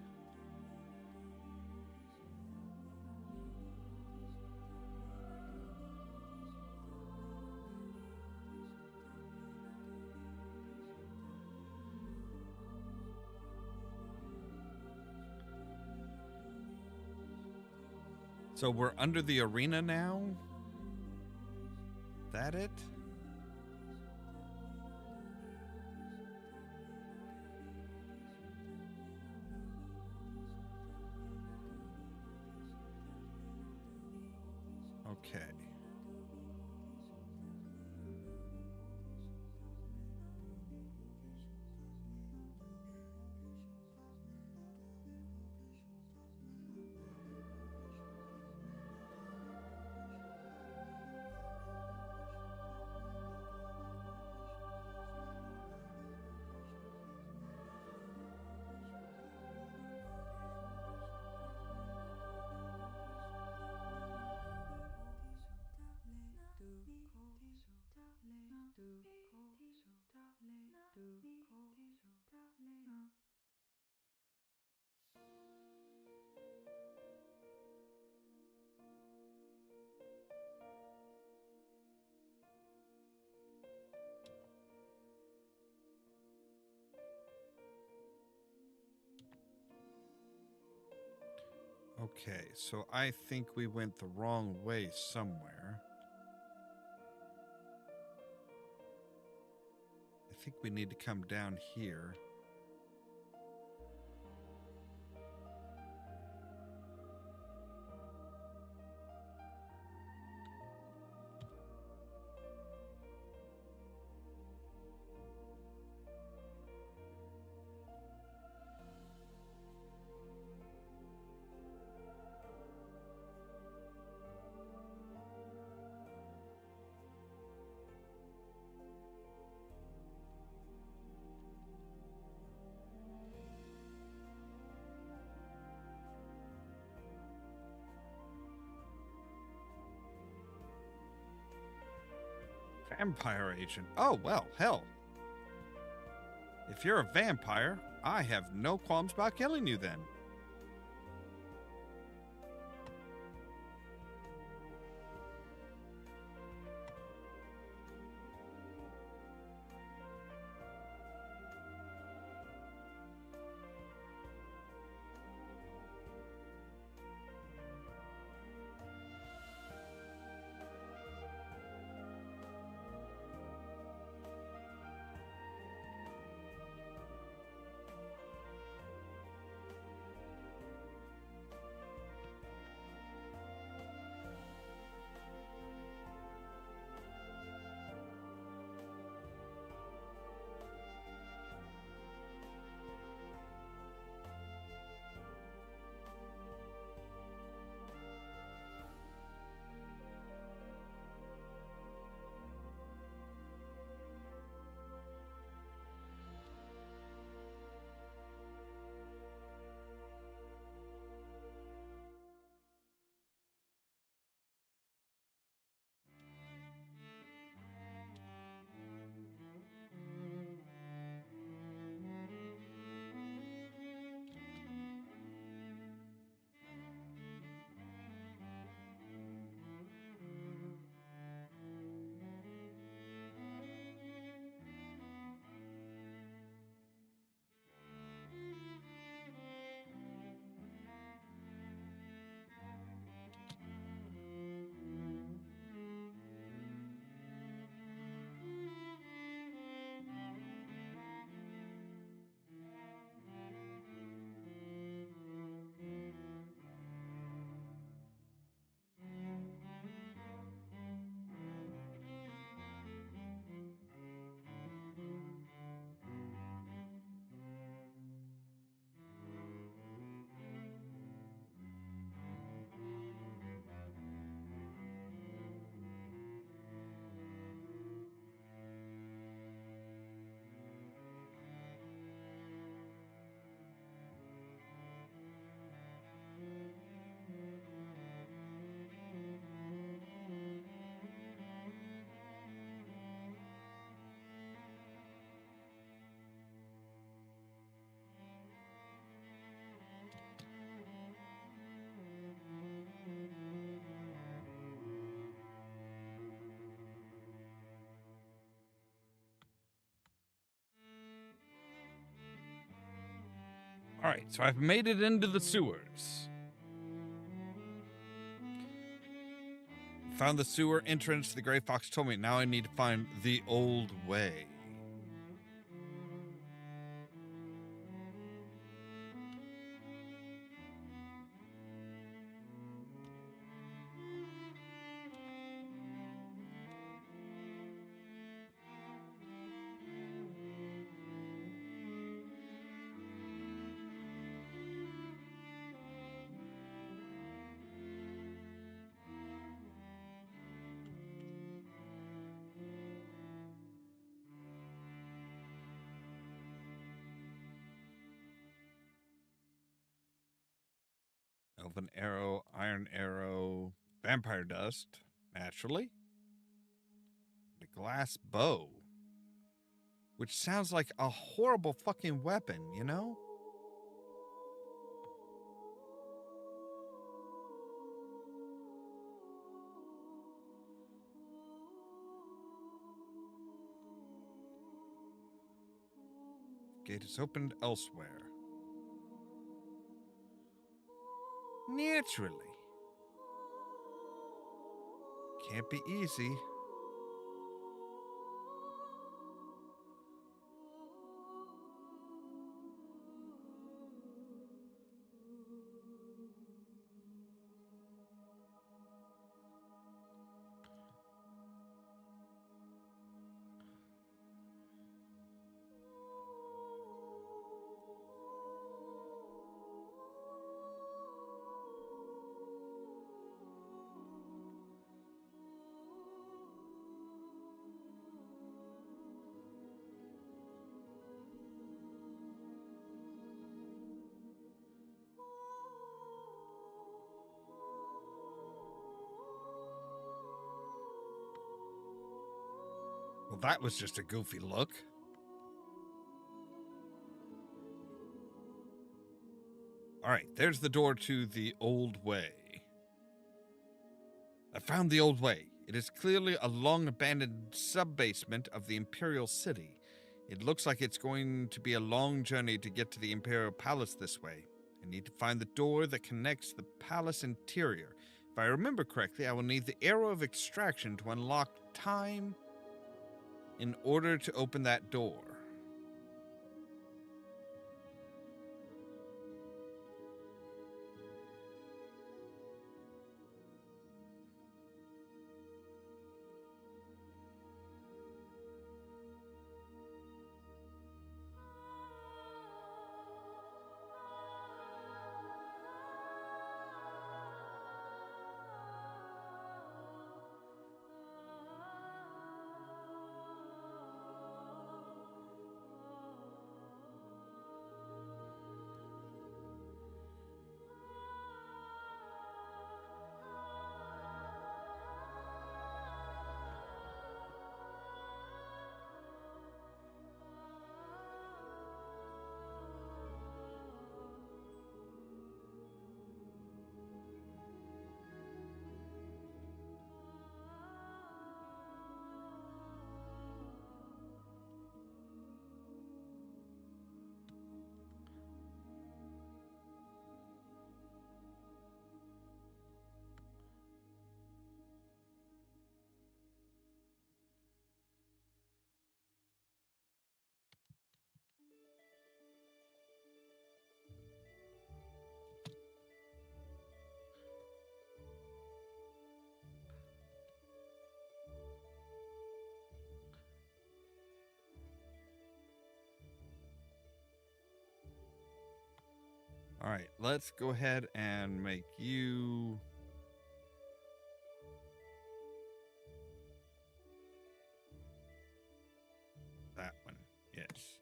So we're under the arena now? That it? Okay. Okay, so I think we went the wrong way somewhere. I think we need to come down here. Vampire agent. Oh, well, hell. If you're a vampire, I have no qualms about killing you then. All right, so I've made it into the sewers. Found the sewer entrance. The Gray Fox told me now I need to find the old way. Elven arrow, iron arrow, vampire dust, naturally. The glass bow, which sounds like a horrible fucking weapon, you know? Gate is opened elsewhere. Naturally. Can't be easy. Well, that was just a goofy look. All right, there's the door to the old way. I found the old way. It is clearly a long-abandoned sub-basement of the Imperial City. It looks like it's going to be a long journey to get to the Imperial Palace this way. I need to find the door that connects the palace interior. If I remember correctly, I will need the arrow of extraction to unlock time in order to open that door. All right, let's go ahead and make you... that one, yes.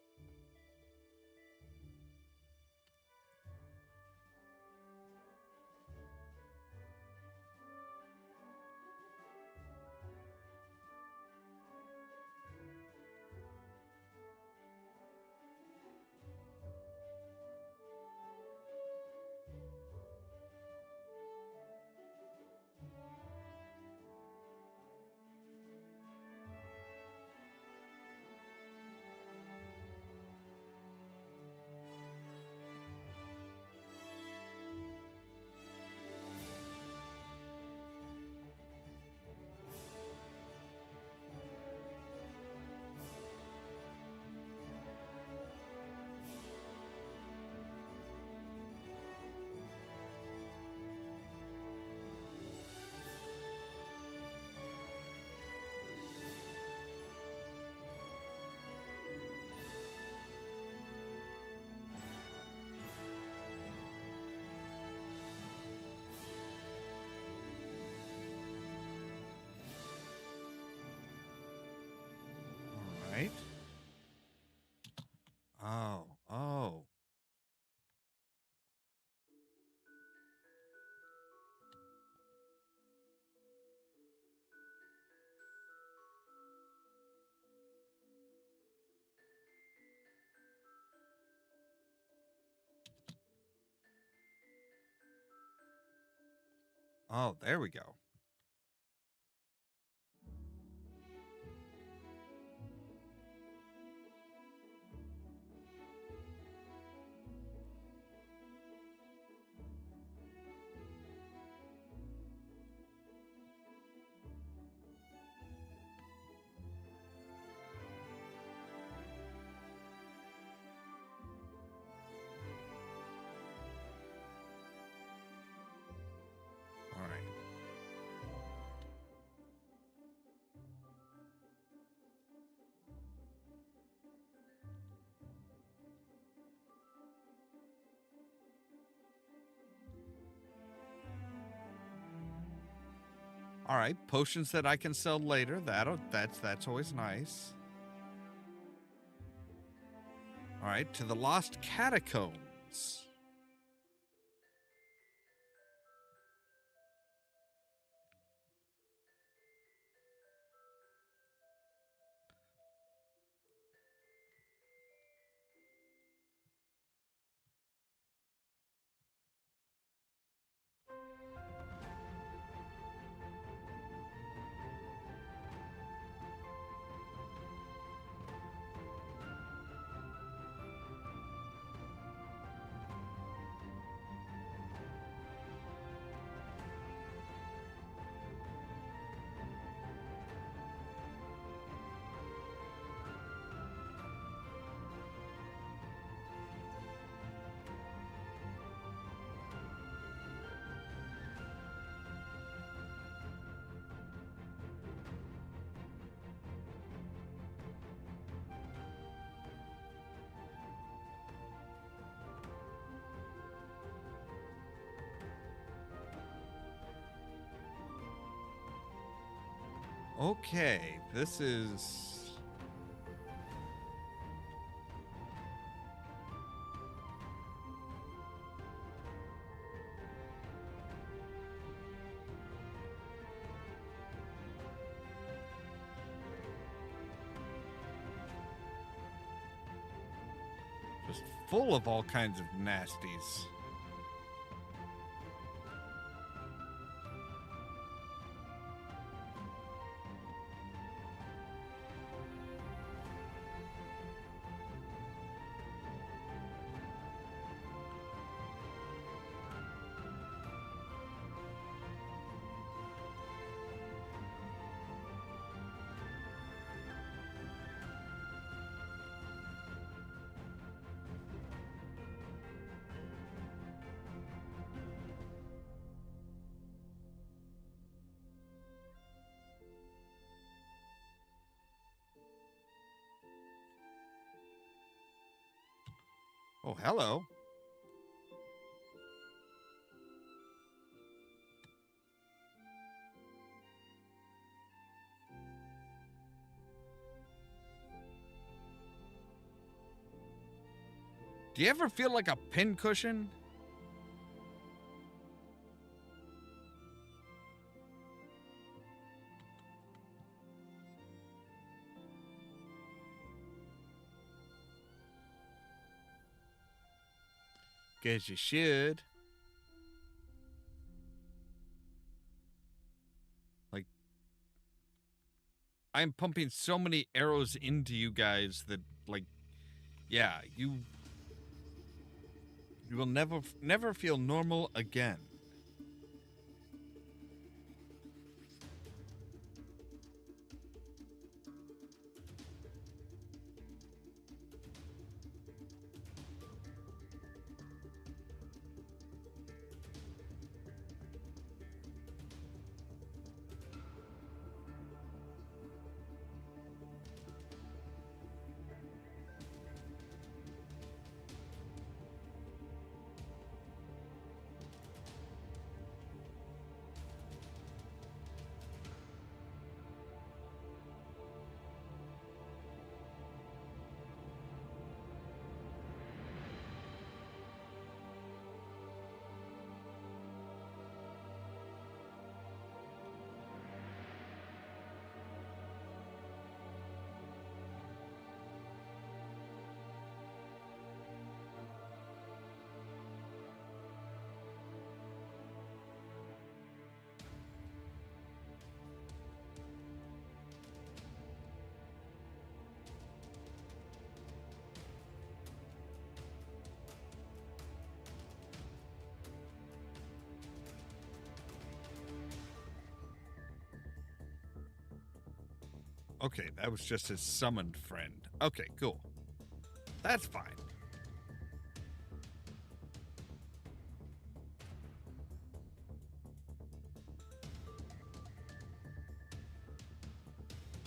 Right? Oh. Oh, there we go. All right, potions that I can sell later. That's always nice. All right, to the Lost Catacombs. Okay, this is... just full of all kinds of nasties. Oh, hello. Do you ever feel like a pincushion? Guess you should. Like, I'm pumping so many arrows into you guys that, like, yeah, you will never feel normal again. Okay, that was just his summoned friend. Okay, cool. That's fine.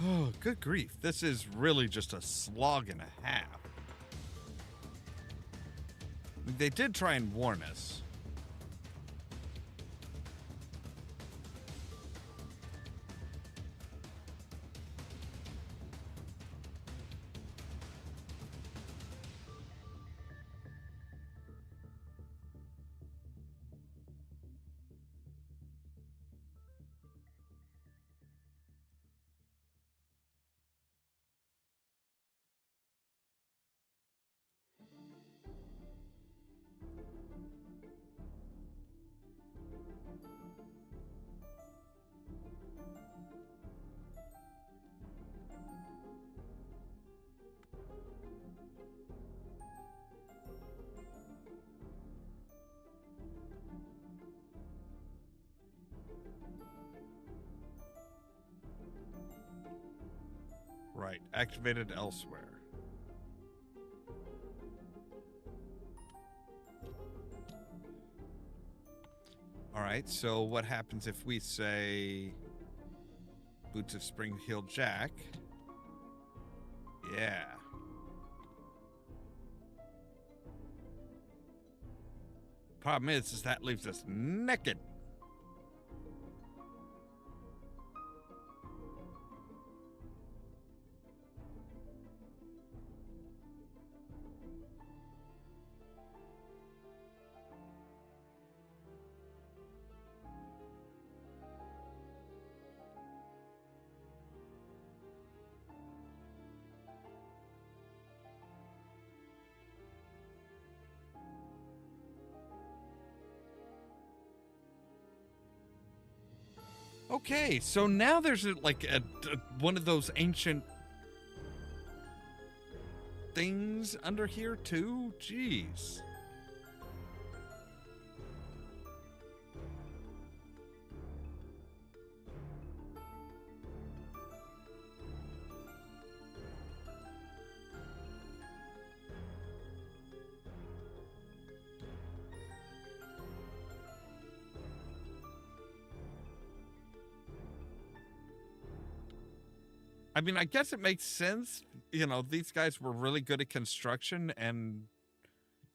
Oh, good grief. This is really just a slog and a half. They did try and warn us. right, activated elsewhere. All right, so what happens if we say Boots of Spring-Heeled Jack? Yeah. Problem is that leaves us naked. Okay, so now there's like a one of those ancient things under here too. Jeez. I mean, I guess it makes sense. You know, these guys were really good at construction and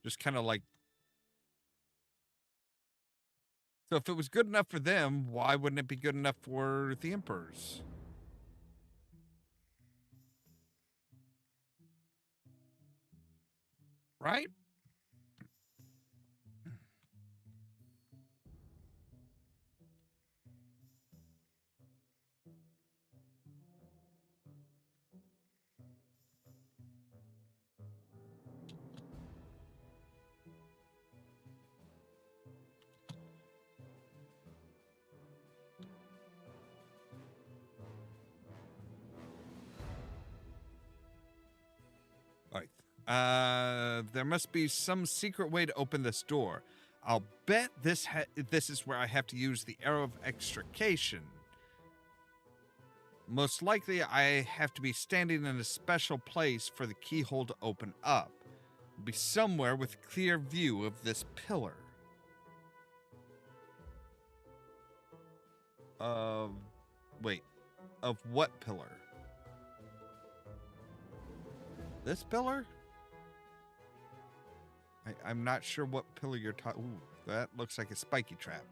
just kind of like. So if it was good enough for them, why wouldn't it be good enough for the emperors? Right? All right. There must be some secret way to open this door. I'll bet this is where I have to use the arrow of extrication. Most likely, I have to be standing in a special place for the keyhole to open up. It'll be somewhere with clear view of this pillar. Wait, of what pillar? This pillar? I'm not sure what pillar you're talking. Ooh, that looks like a spiky trap.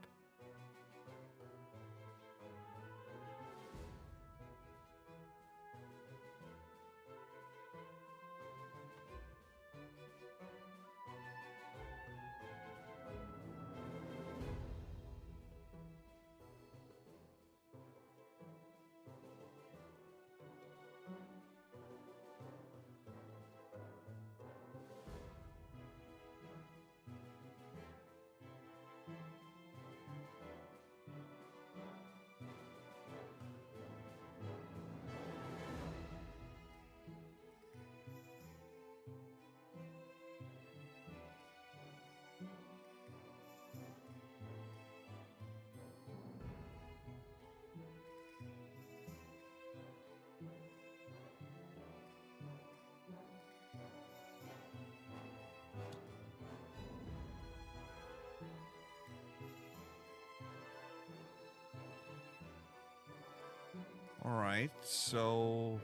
All right, so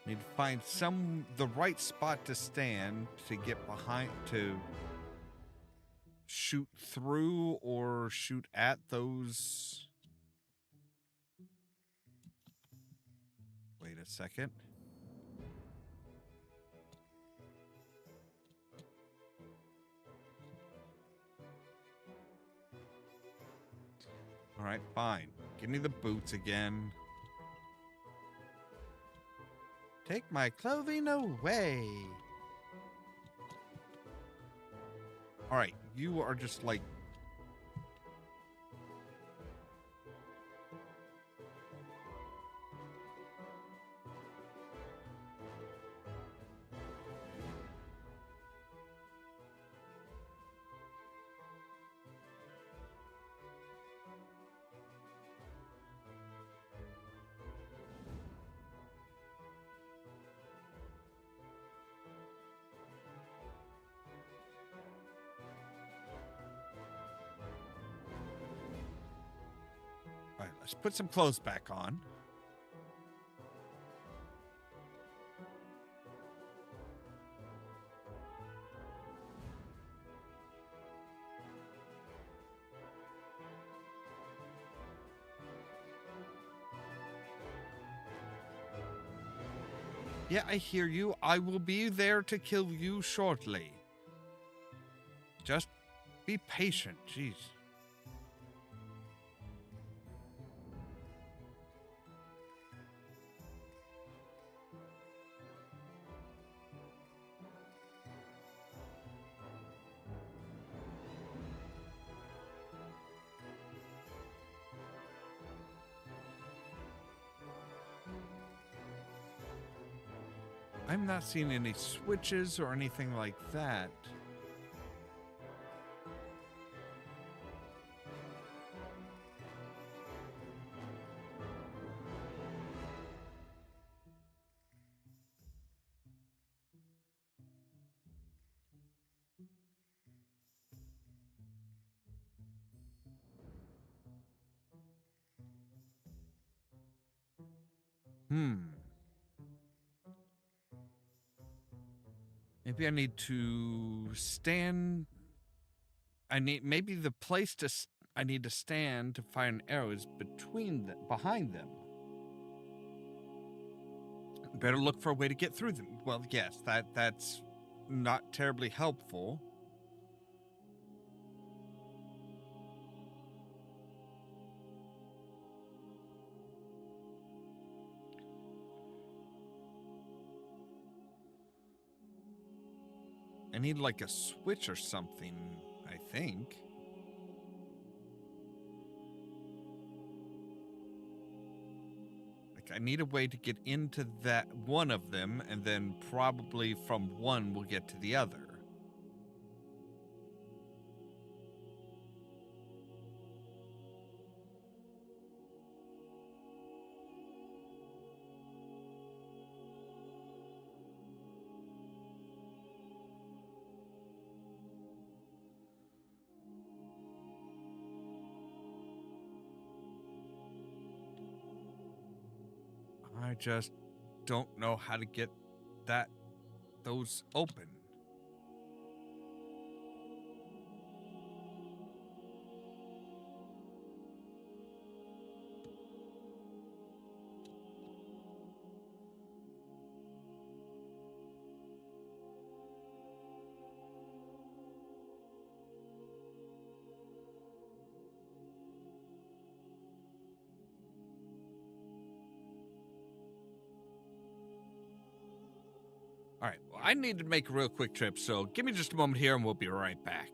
need to find the right spot to stand to get behind to shoot through or shoot at those. Wait a second. All right, fine. Give me the boots again. Take my clothing away. All right, you are just like. Let's put some clothes back on. Yeah, I hear you. I will be there to kill you shortly. Just be patient. Jeez. I'm not seeing any switches or anything like that. Maybe I need to stand. I need maybe the place to. I need to stand to fire an arrow is behind them. Better look for a way to get through them. Well, yes, that's not terribly helpful. I need like a switch or something, I think. Like I need a way to get into that one of them, and then probably from one we'll get to the other. I just don't know how to get those open. All right, well, I need to make a real quick trip, so give me just a moment here and we'll be right back.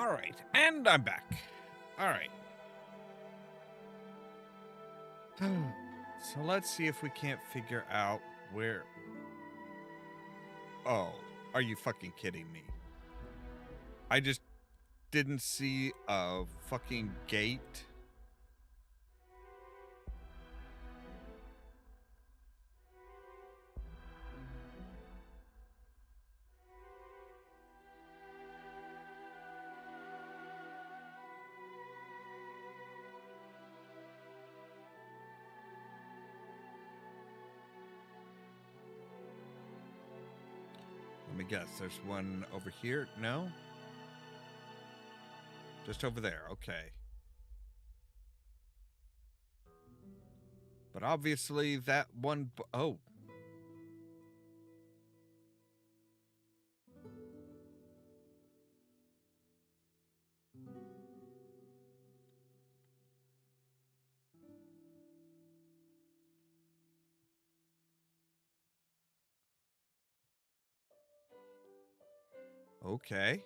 All right, and I'm back. All right. So let's see if we can't figure out where... Oh, are you fucking kidding me? I just didn't see a fucking gate. Let me guess, there's one over here? No? Just over there, okay. But obviously that one... Oh. Okay.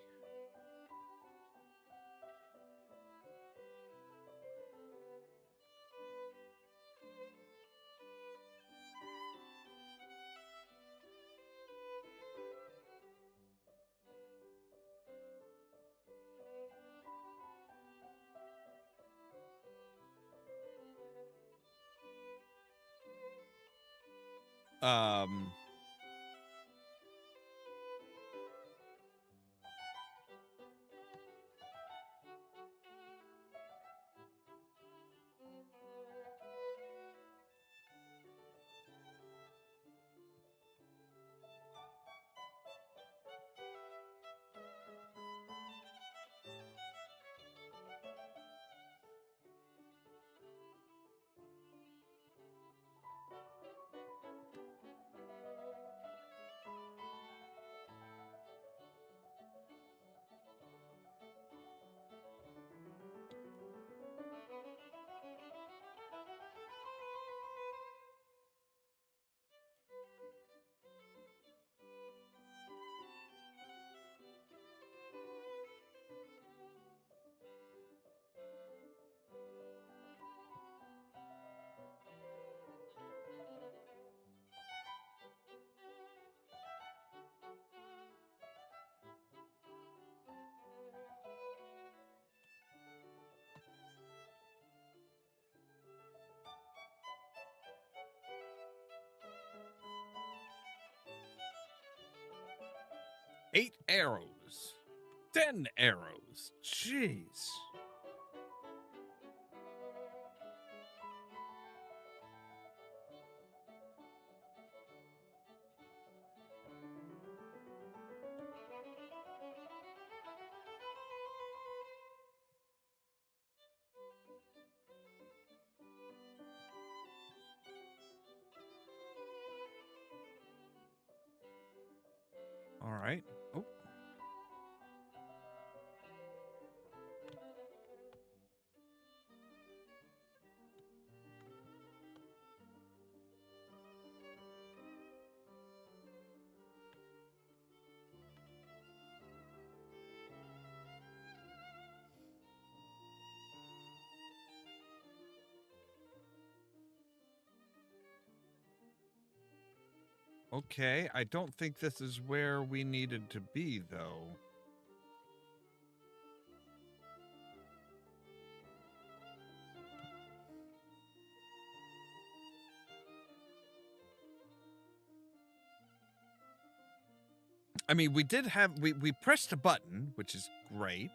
Um... Eight arrows. 10 arrows. Jeez. All right. Oh. Okay, I don't think this is where we needed to be, though. I mean, we did have... We pressed a button, which is great.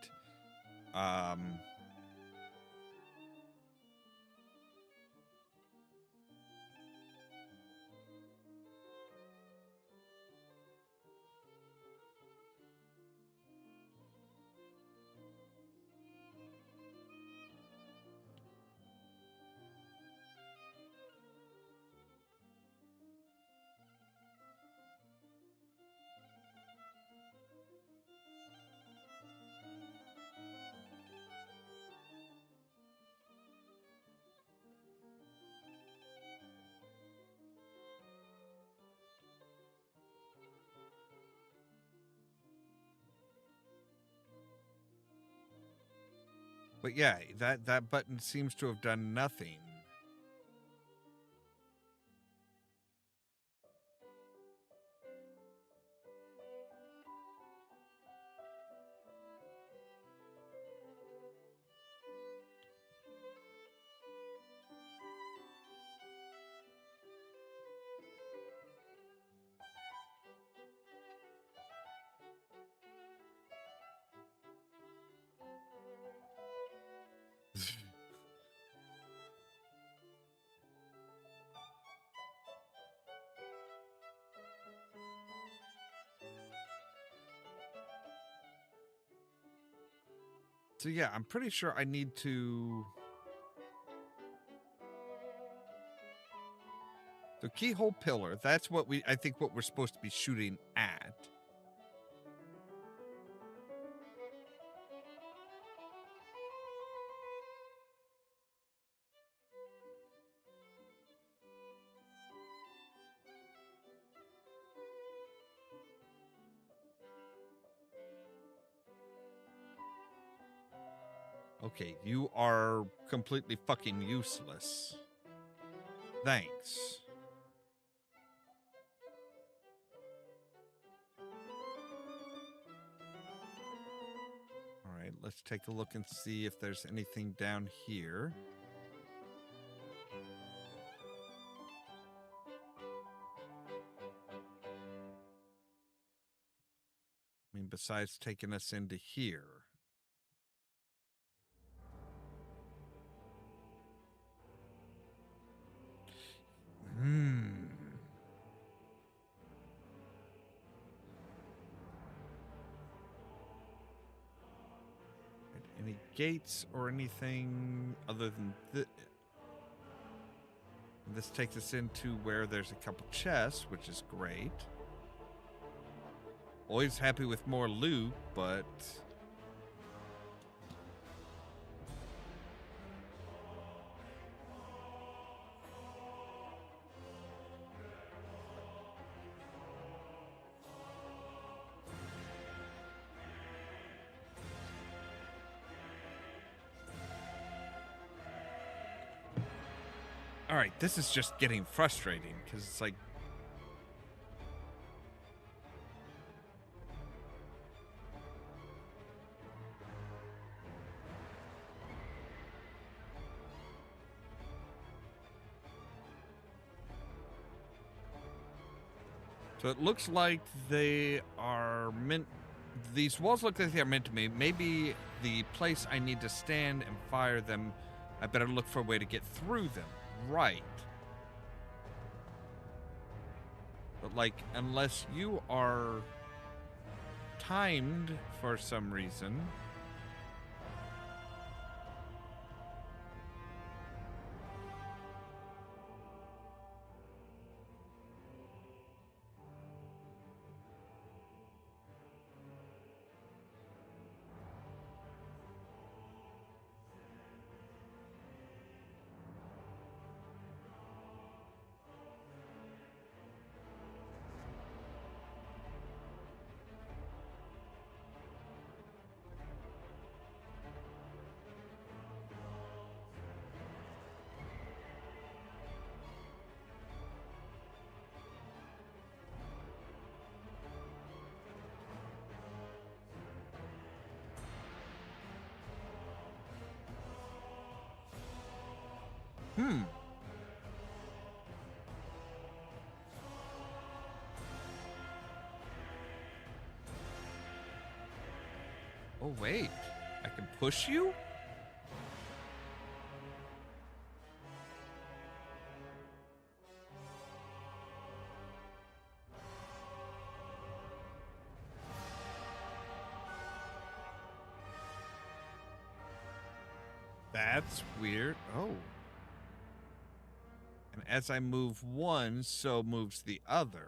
But yeah, that button seems to have done nothing. So yeah, I'm pretty sure I need to... The keyhole pillar, that's what I think what we're supposed to be shooting at. Okay, you are completely fucking useless. Thanks. All right, let's take a look and see if there's anything down here. I mean, besides taking us into here. Any gates or anything other than this? This takes us into where there's a couple chests, which is great. Always happy with more loot, but... All right, this is just getting frustrating, because it's like... So it looks like they are meant... These walls look like they are meant to be. Maybe the place I need to stand and fire them, I better look for a way to get through them. Right. But, like, unless you are timed for some reason... Oh, wait. I can push you? That's weird. Oh. And as I move one, so moves the other.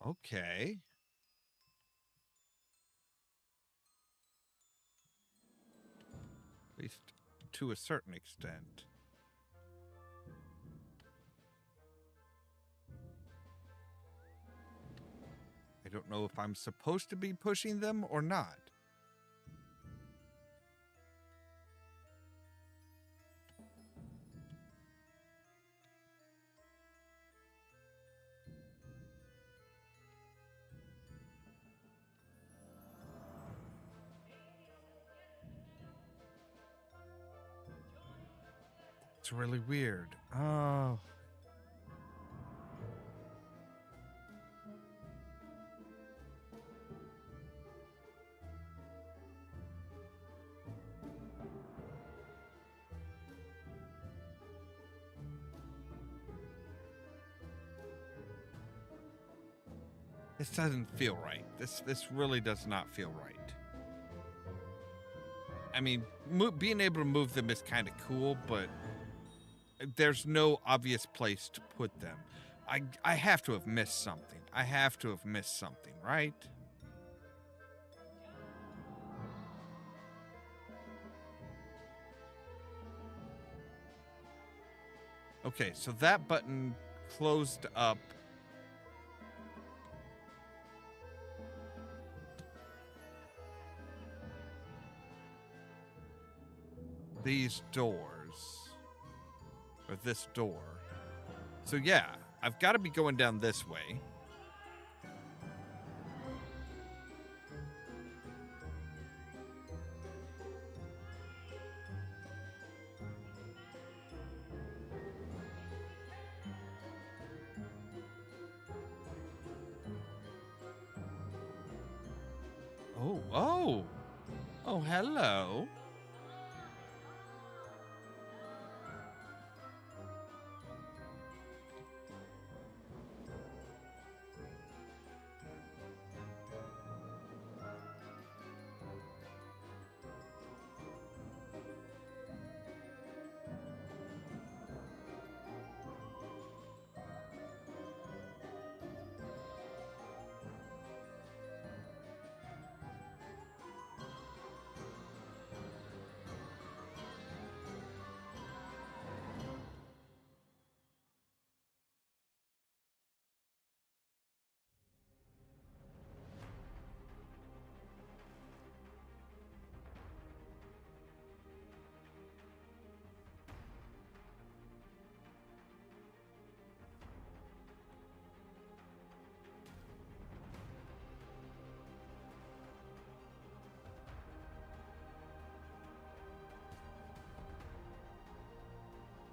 Okay. At least to a certain extent. I don't know if I'm supposed to be pushing them or not. It's really weird. Oh. This doesn't feel right. This really does not feel right. I mean, being able to move them is kind of cool, but there's no obvious place to put them. I have to have missed something. I have to have missed something, right? Okay, so that button closed up. These doors. Or this door. So yeah, I've got to be going down this way. Oh. Oh, hello.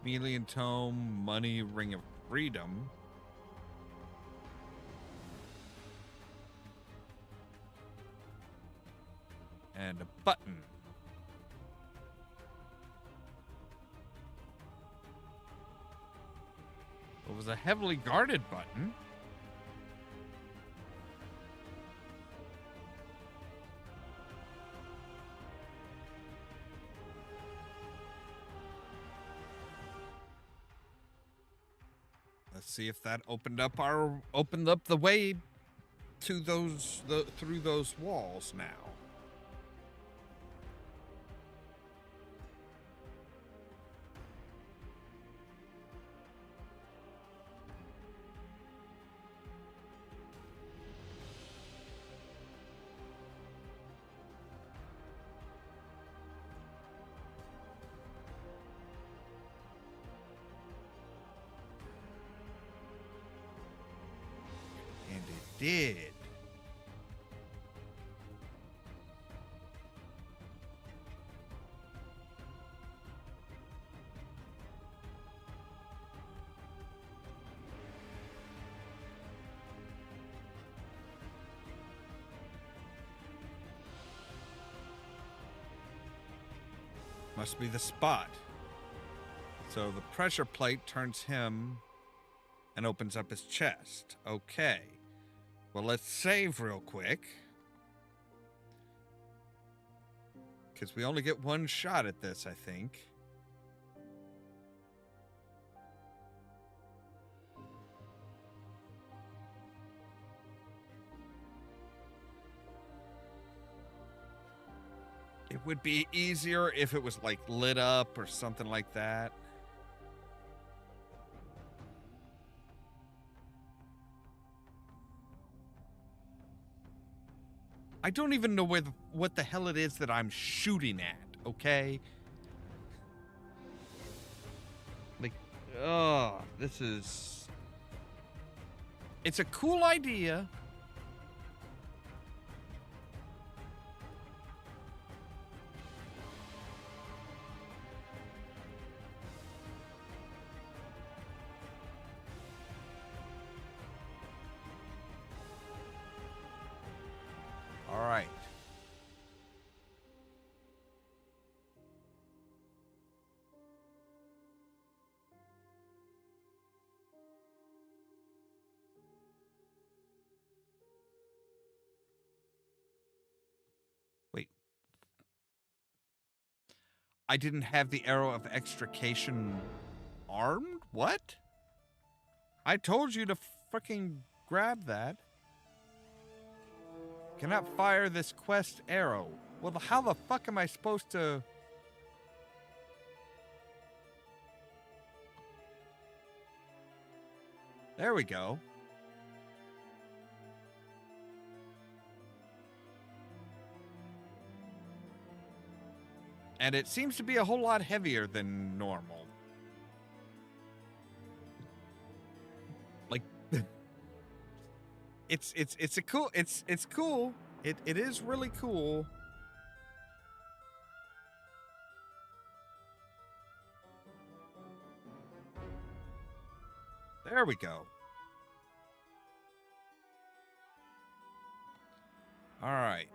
Chameleon Tome, Money, Ring of Freedom. And a button. It was a heavily guarded button. Let's see if that opened up the way to through those walls now. And it did. Must be the spot. So the pressure plate turns him and opens up his chest. Okay. Well, let's save real quick. Because we only get one shot at this, I think. It would be easier if it was like lit up or something like that. I don't even know what the hell it is that I'm shooting at, okay? Like, oh, this is... It's a cool idea. All right. Wait. I didn't have the arrow of extrication armed? What? I told you to fucking grab that. Cannot fire this quest arrow. Well, how the fuck am I supposed to... There we go. And it seems to be a whole lot heavier than normal. Like... It's a cool... It's cool. It is really cool. There we go. All right.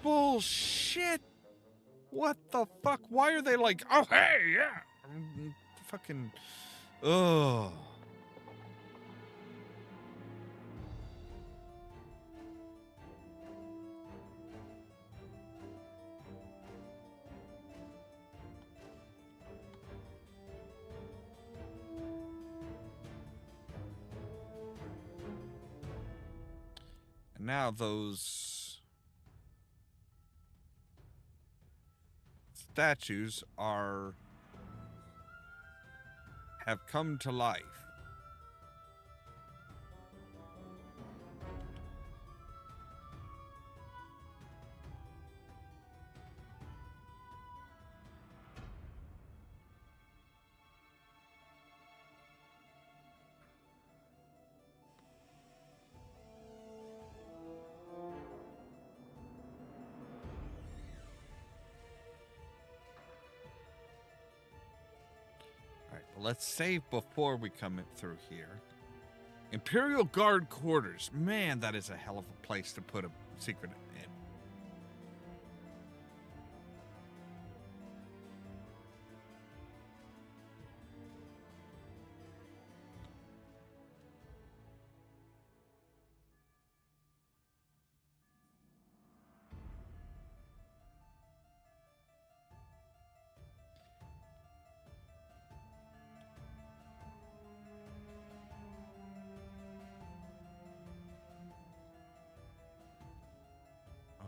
Bullshit. What the fuck? Why are they like, oh, hey, yeah. Fucking, ugh. And now those statues have come to life. Let's save before we come in through here. Imperial Guard quarters. Man, that is a hell of a place to put a secret in.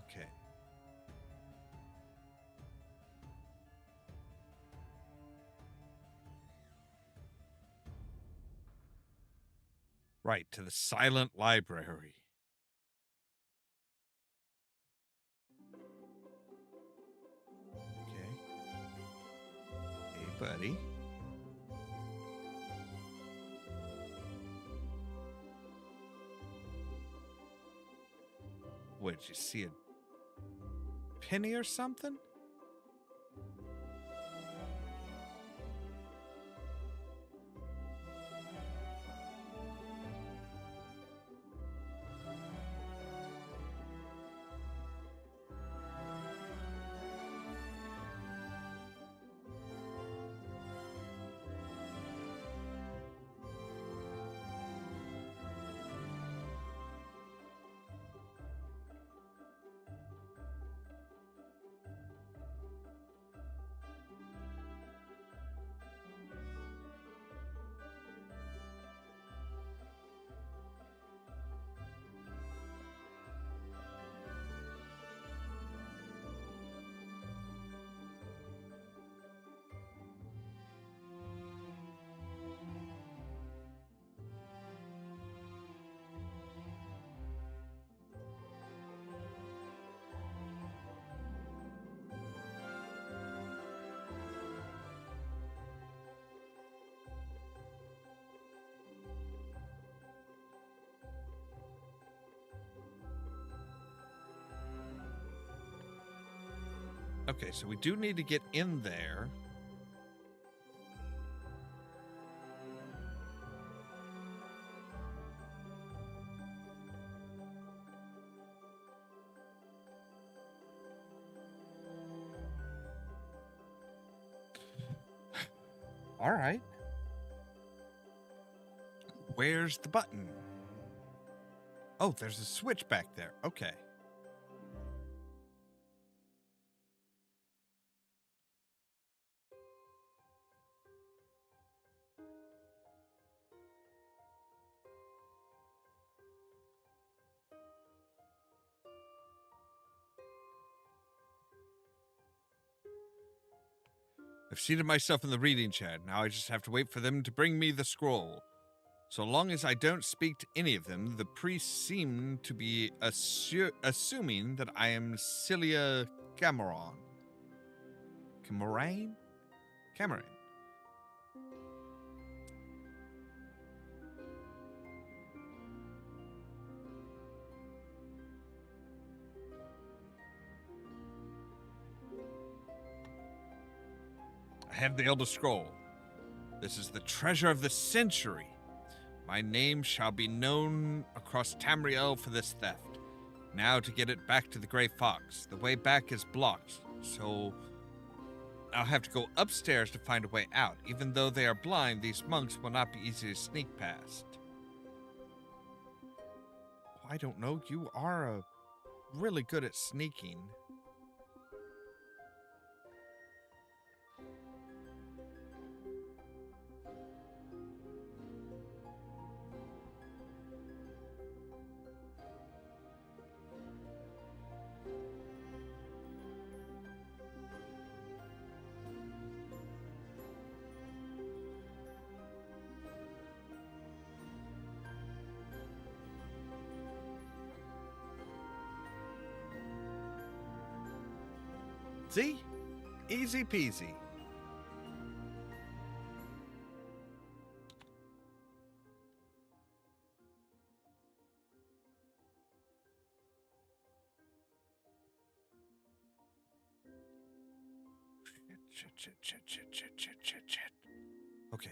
Okay. Right, to the silent library. Okay. Hey, buddy. What, did you see a penny or something? Okay, so we do need to get in there. All right. Where's the button? Oh, there's a switch back there. Okay. I've seated myself in the reading chair. Now I just have to wait for them to bring me the scroll. So long as I don't speak to any of them, the priests seem to be assuming that I am Celia Cameron. Cameron? Cameron. I have the Elder Scroll. This is the treasure of the century. My name shall be known across Tamriel for this theft. Now to get it back to the Grey Fox. The way back is blocked, so I'll have to go upstairs to find a way out. Even though they are blind, these monks will not be easy to sneak past. Oh, I don't know. You are really good at sneaking. See? Easy peasy. Shit. Okay.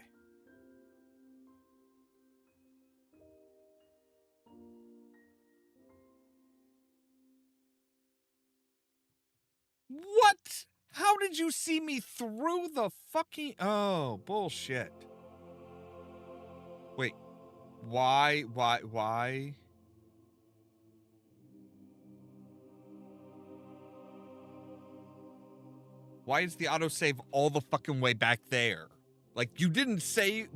What? How did you see me through the fucking... Oh, bullshit. Wait. Why? Why is the autosave all the fucking way back there? Like, you didn't say...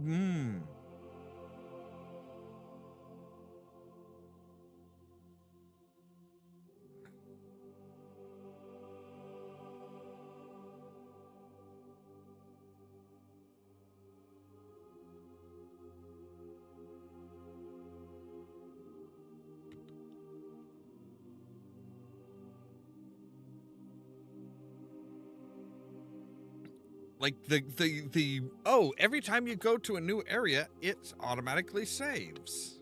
Like, oh, every time you go to a new area, it automatically saves.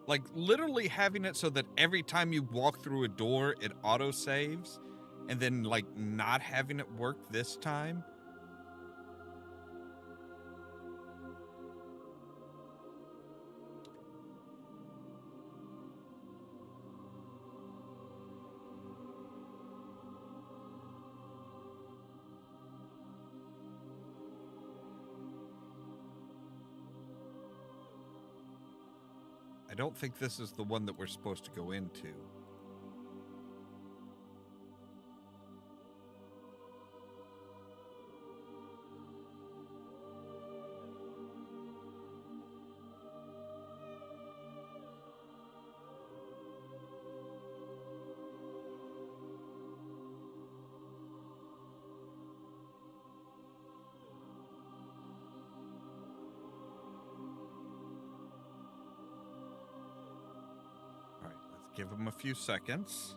Like, literally having it so that every time you walk through a door, it auto-saves, and then, like, not having it work this time. I don't think this is the one that we're supposed to go into. Give him a few seconds.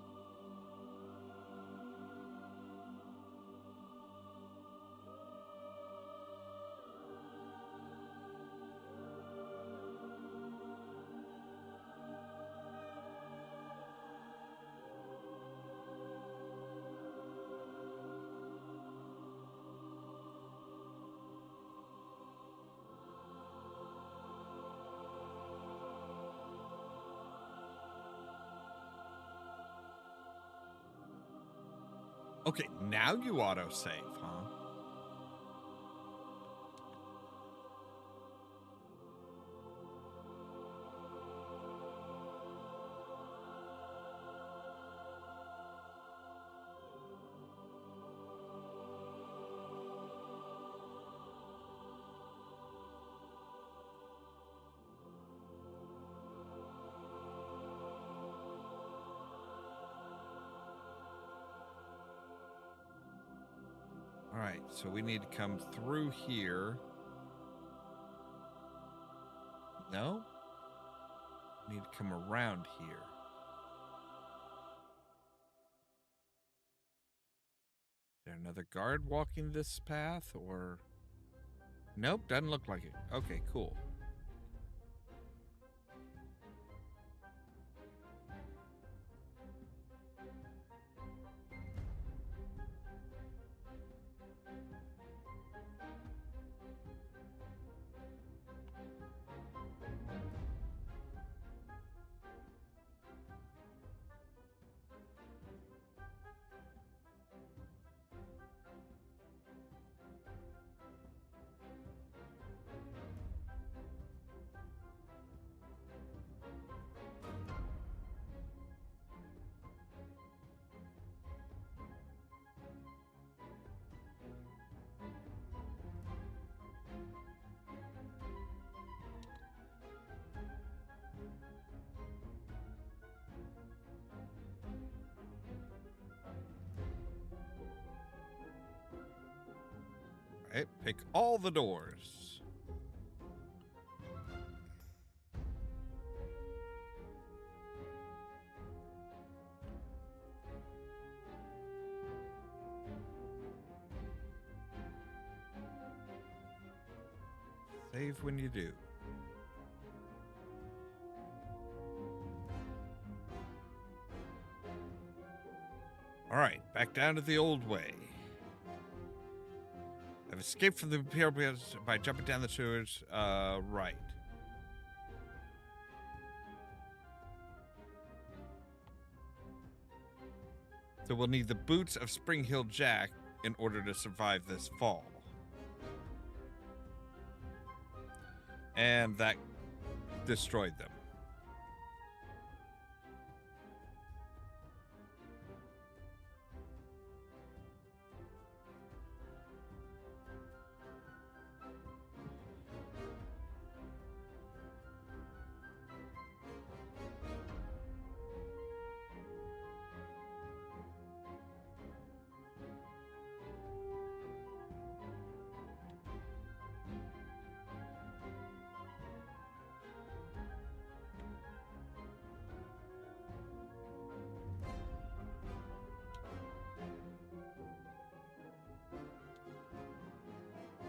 Okay, now you autosave, huh? All right, so we need to come through here. No? We need to come around here. Is there another guard walking this path, or... Nope, doesn't look like it. Okay, cool. All right, pick all the doors. Save when you do. All right, back down to the old way. I've escaped from the Imperial by jumping down the sewers. Right. So we'll need the boots of Spring Hill Jack in order to survive this fall. And that destroyed them.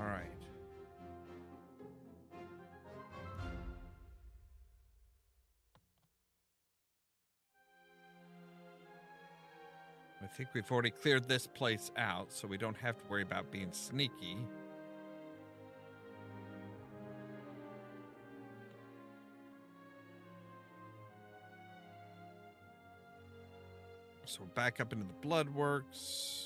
All right. I think we've already cleared this place out, so we don't have to worry about being sneaky. So we're back up into the Bloodworks.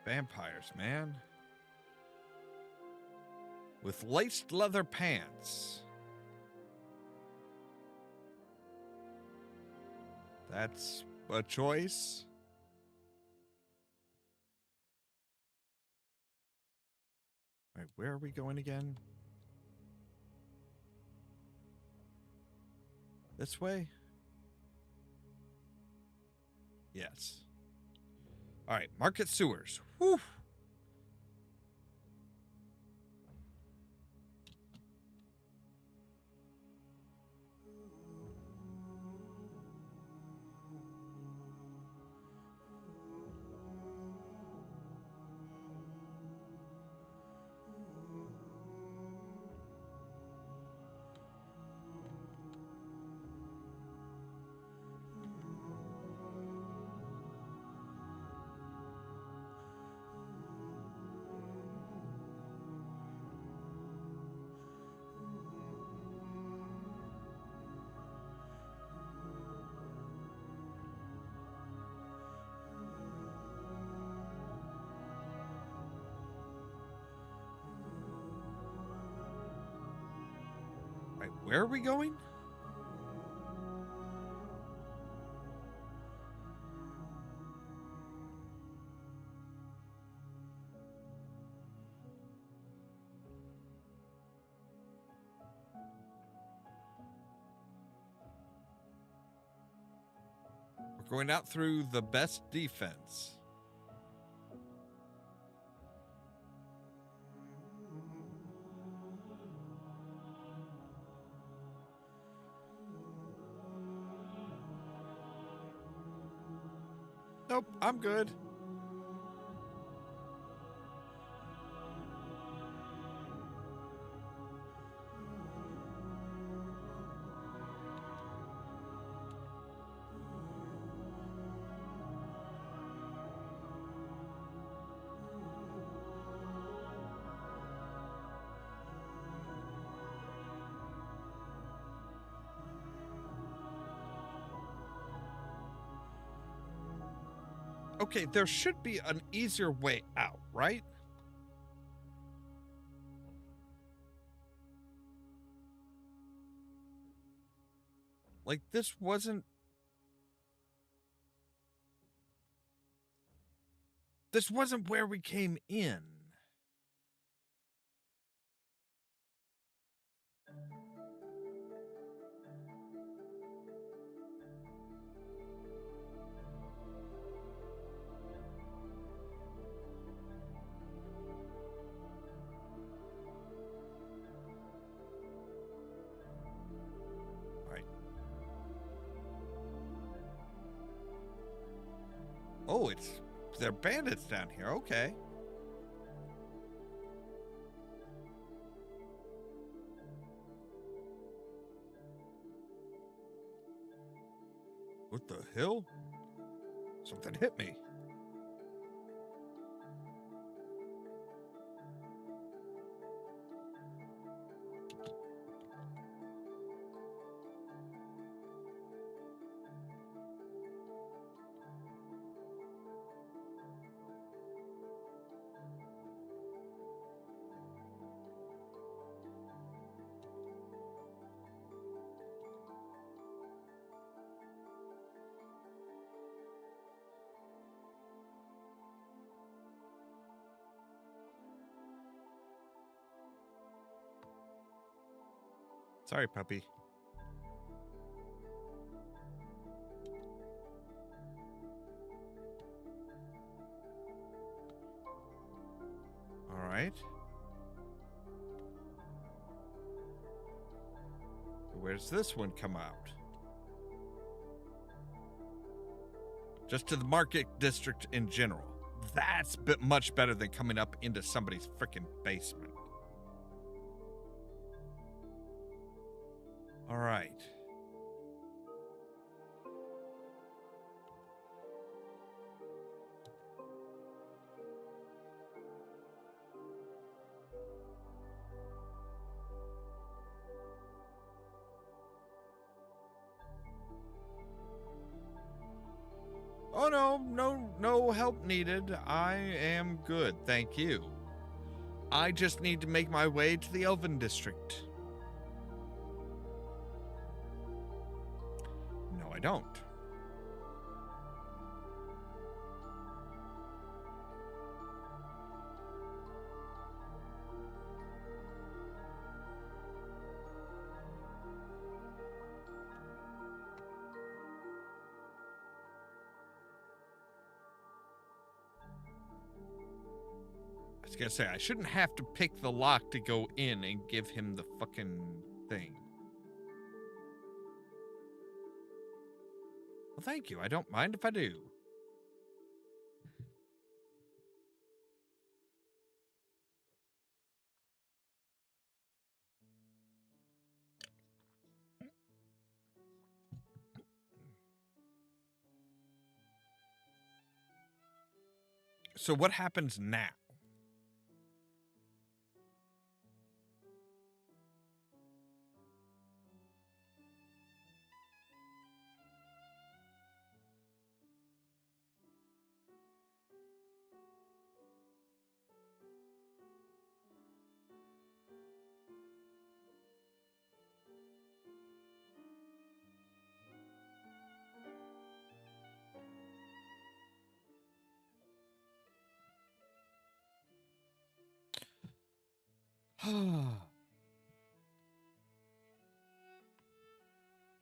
Vampires, man. With laced leather pants. That's a choice. All right, where are we going again? This way? Yes. All right, market sewers. Whew. All right, where are we going? We're going out through the best defense. Nope, I'm good. Okay, there should be an easier way out, right? Like, this wasn't where we came in. All right. Oh, there are bandits down here. Okay. What the hell? Something hit me. Sorry, puppy. All right. Where's this one come out? Just to the market district in general. That's much better than coming up into somebody's freaking basement. All right. Oh, no no help needed. I am good, thank you. I just need to make my way to the Elven District. No, I don't. I was gonna say, I shouldn't have to pick the lock to go in and give him the fucking thing. Well, thank you. I don't mind if I do. So what happens now?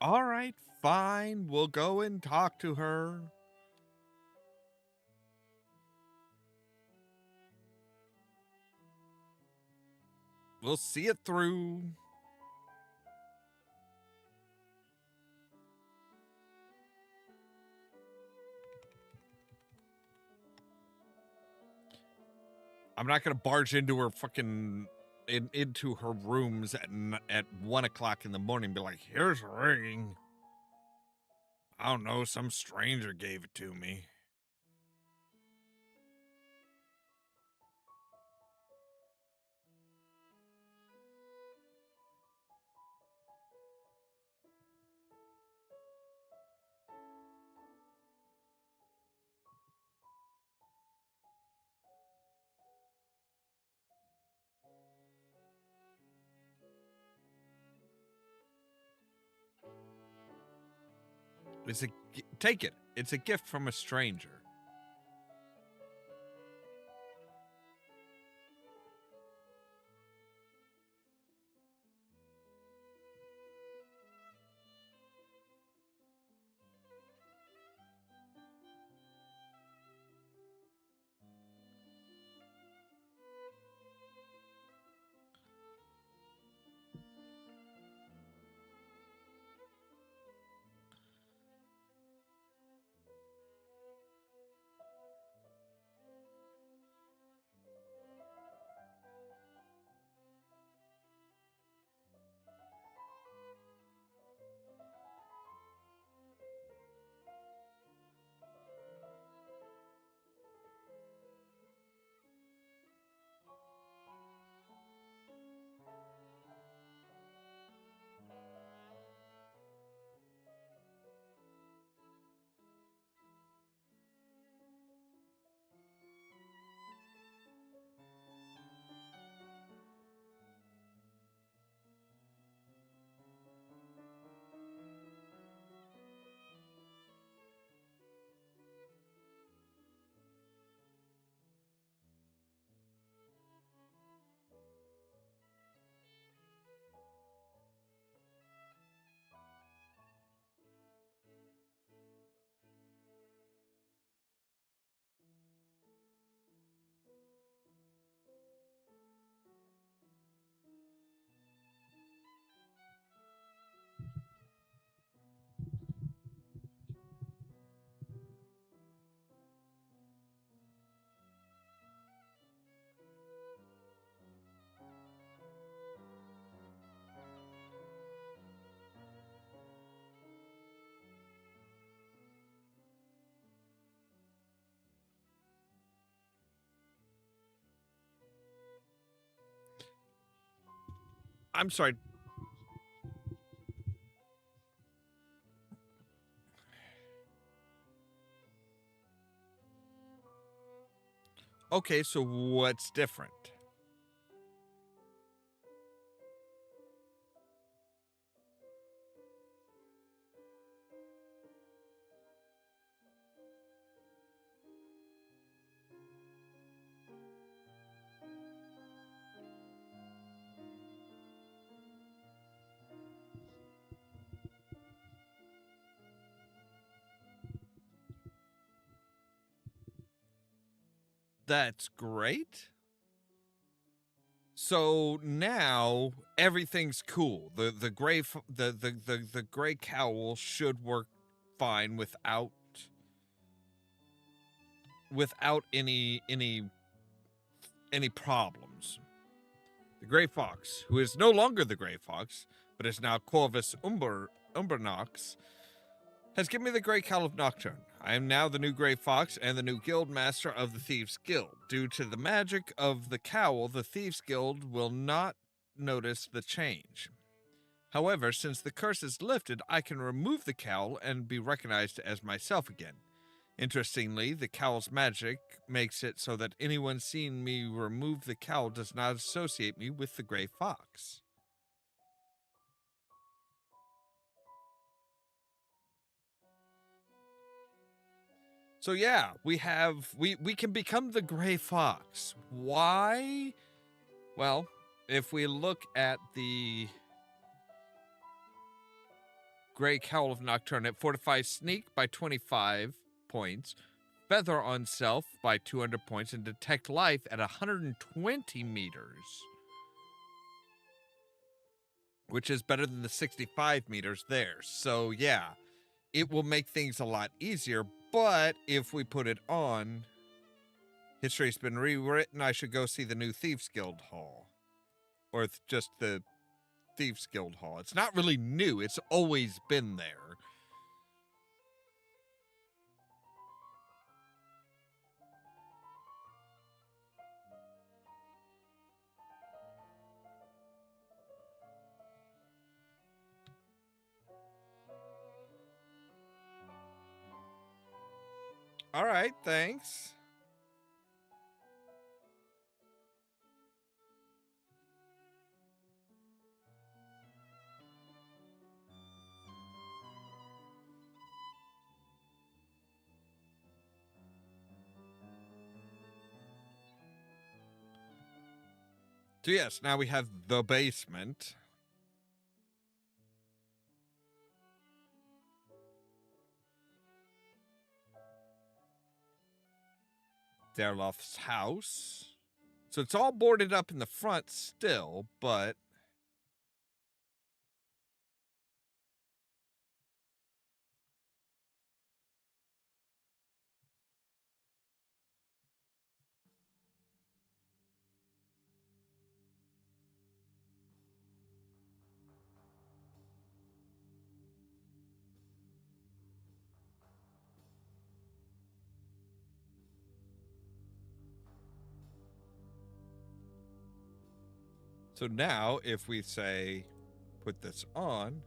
All right, fine. We'll go and talk to her. We'll see it through. I'm not gonna barge into her fucking into her rooms at 1 o'clock in the morning and be like, here's a ring. I don't know, some stranger gave it to me. Take it. It's a gift from a stranger. I'm sorry. Okay, so what's different? That's great. So now everything's cool. The gray the gray cowl should work fine without any problems. The gray fox, who is no longer the gray fox, but is now Corvus Umbernox, has given me the Grey Cowl of Nocturne. I am now the new Grey Fox and the new Guild Master of the Thieves Guild. Due to the magic of the cowl, the Thieves Guild will not notice the change. However, since the curse is lifted, I can remove the cowl and be recognized as myself again. Interestingly, the cowl's magic makes it so that anyone seeing me remove the cowl does not associate me with the Grey Fox. So yeah, we can become the Grey Fox. Why? Well, if we look at the Grey Cowl of Nocturne, it fortifies Sneak by 25 points, Feather on Self by 200 points, and Detect Life at 120 meters, which is better than the 65 meters there. So yeah, it will make things a lot easier, but if we put it on, history's been rewritten, I should go see the new Thieves Guild Hall. Or just the Thieves Guild Hall. It's not really new, it's always been there. All right, thanks. So yes, now we have the basement. Derloth's house. So it's all boarded up in the front still, but so now if we say put this on,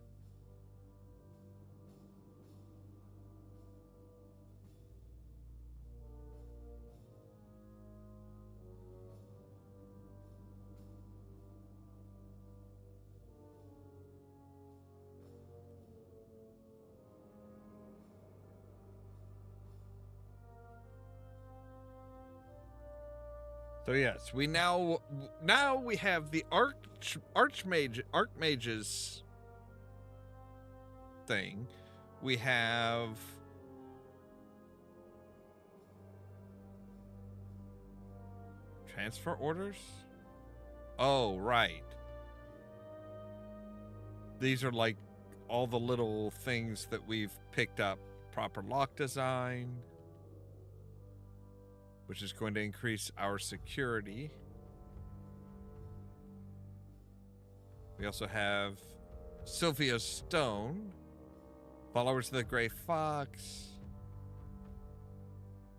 so yes, we now we have the archmage's thing. We have transfer orders. Oh, right. These are like all the little things that we've picked up. Proper lock design, which is going to increase our security. We also have Sylvia's Stone, Followers of the Grey Fox,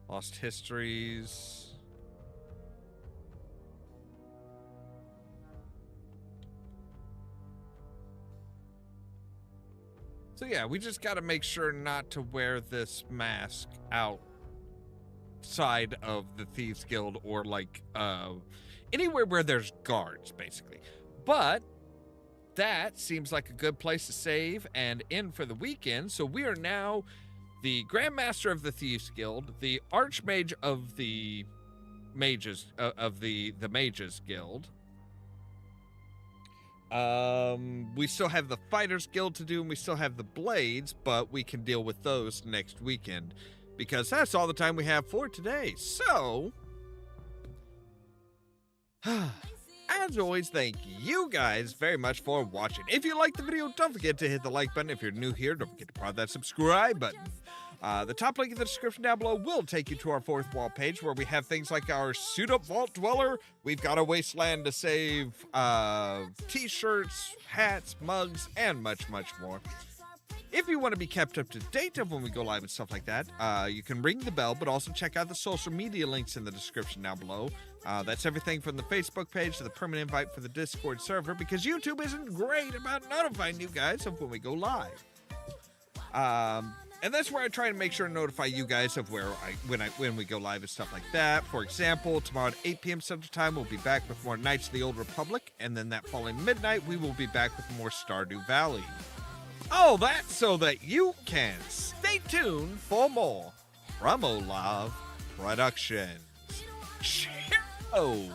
Lost Histories. So yeah, we just got to make sure not to wear this mask out side of the Thieves Guild, or like anywhere where there's guards, basically. But that seems like a good place to save and end for the weekend. So we are now the Grandmaster of the Thieves Guild, the Archmage of the Mages the Mages Guild. We still have the Fighters Guild to do, and we still have the Blades, but we can deal with those next weekend because that's all the time we have for today. So, as always, thank you guys very much for watching. If you liked the video, don't forget to hit the like button. If you're new here, don't forget to press that subscribe button. The top link in the description down below will take you to our fourth wall page where we have things like our Suit Up Vault Dweller. We've got a Wasteland to save, t-shirts, hats, mugs, and much, much more. If you want to be kept up to date of when we go live and stuff like that, you can ring the bell, but also check out the social media links in the description down below. That's everything from the Facebook page to the permanent invite for the Discord server, because YouTube isn't great about notifying you guys of when we go live. And that's where I try to make sure to notify you guys of when we go live and stuff like that. For example, tomorrow at 8 p.m. Central Time, we'll be back with more Knights of the Old Republic, and then that following midnight, we will be back with more Stardew Valley. All that so that you can stay tuned for more from Ollamh Productions. Cheers!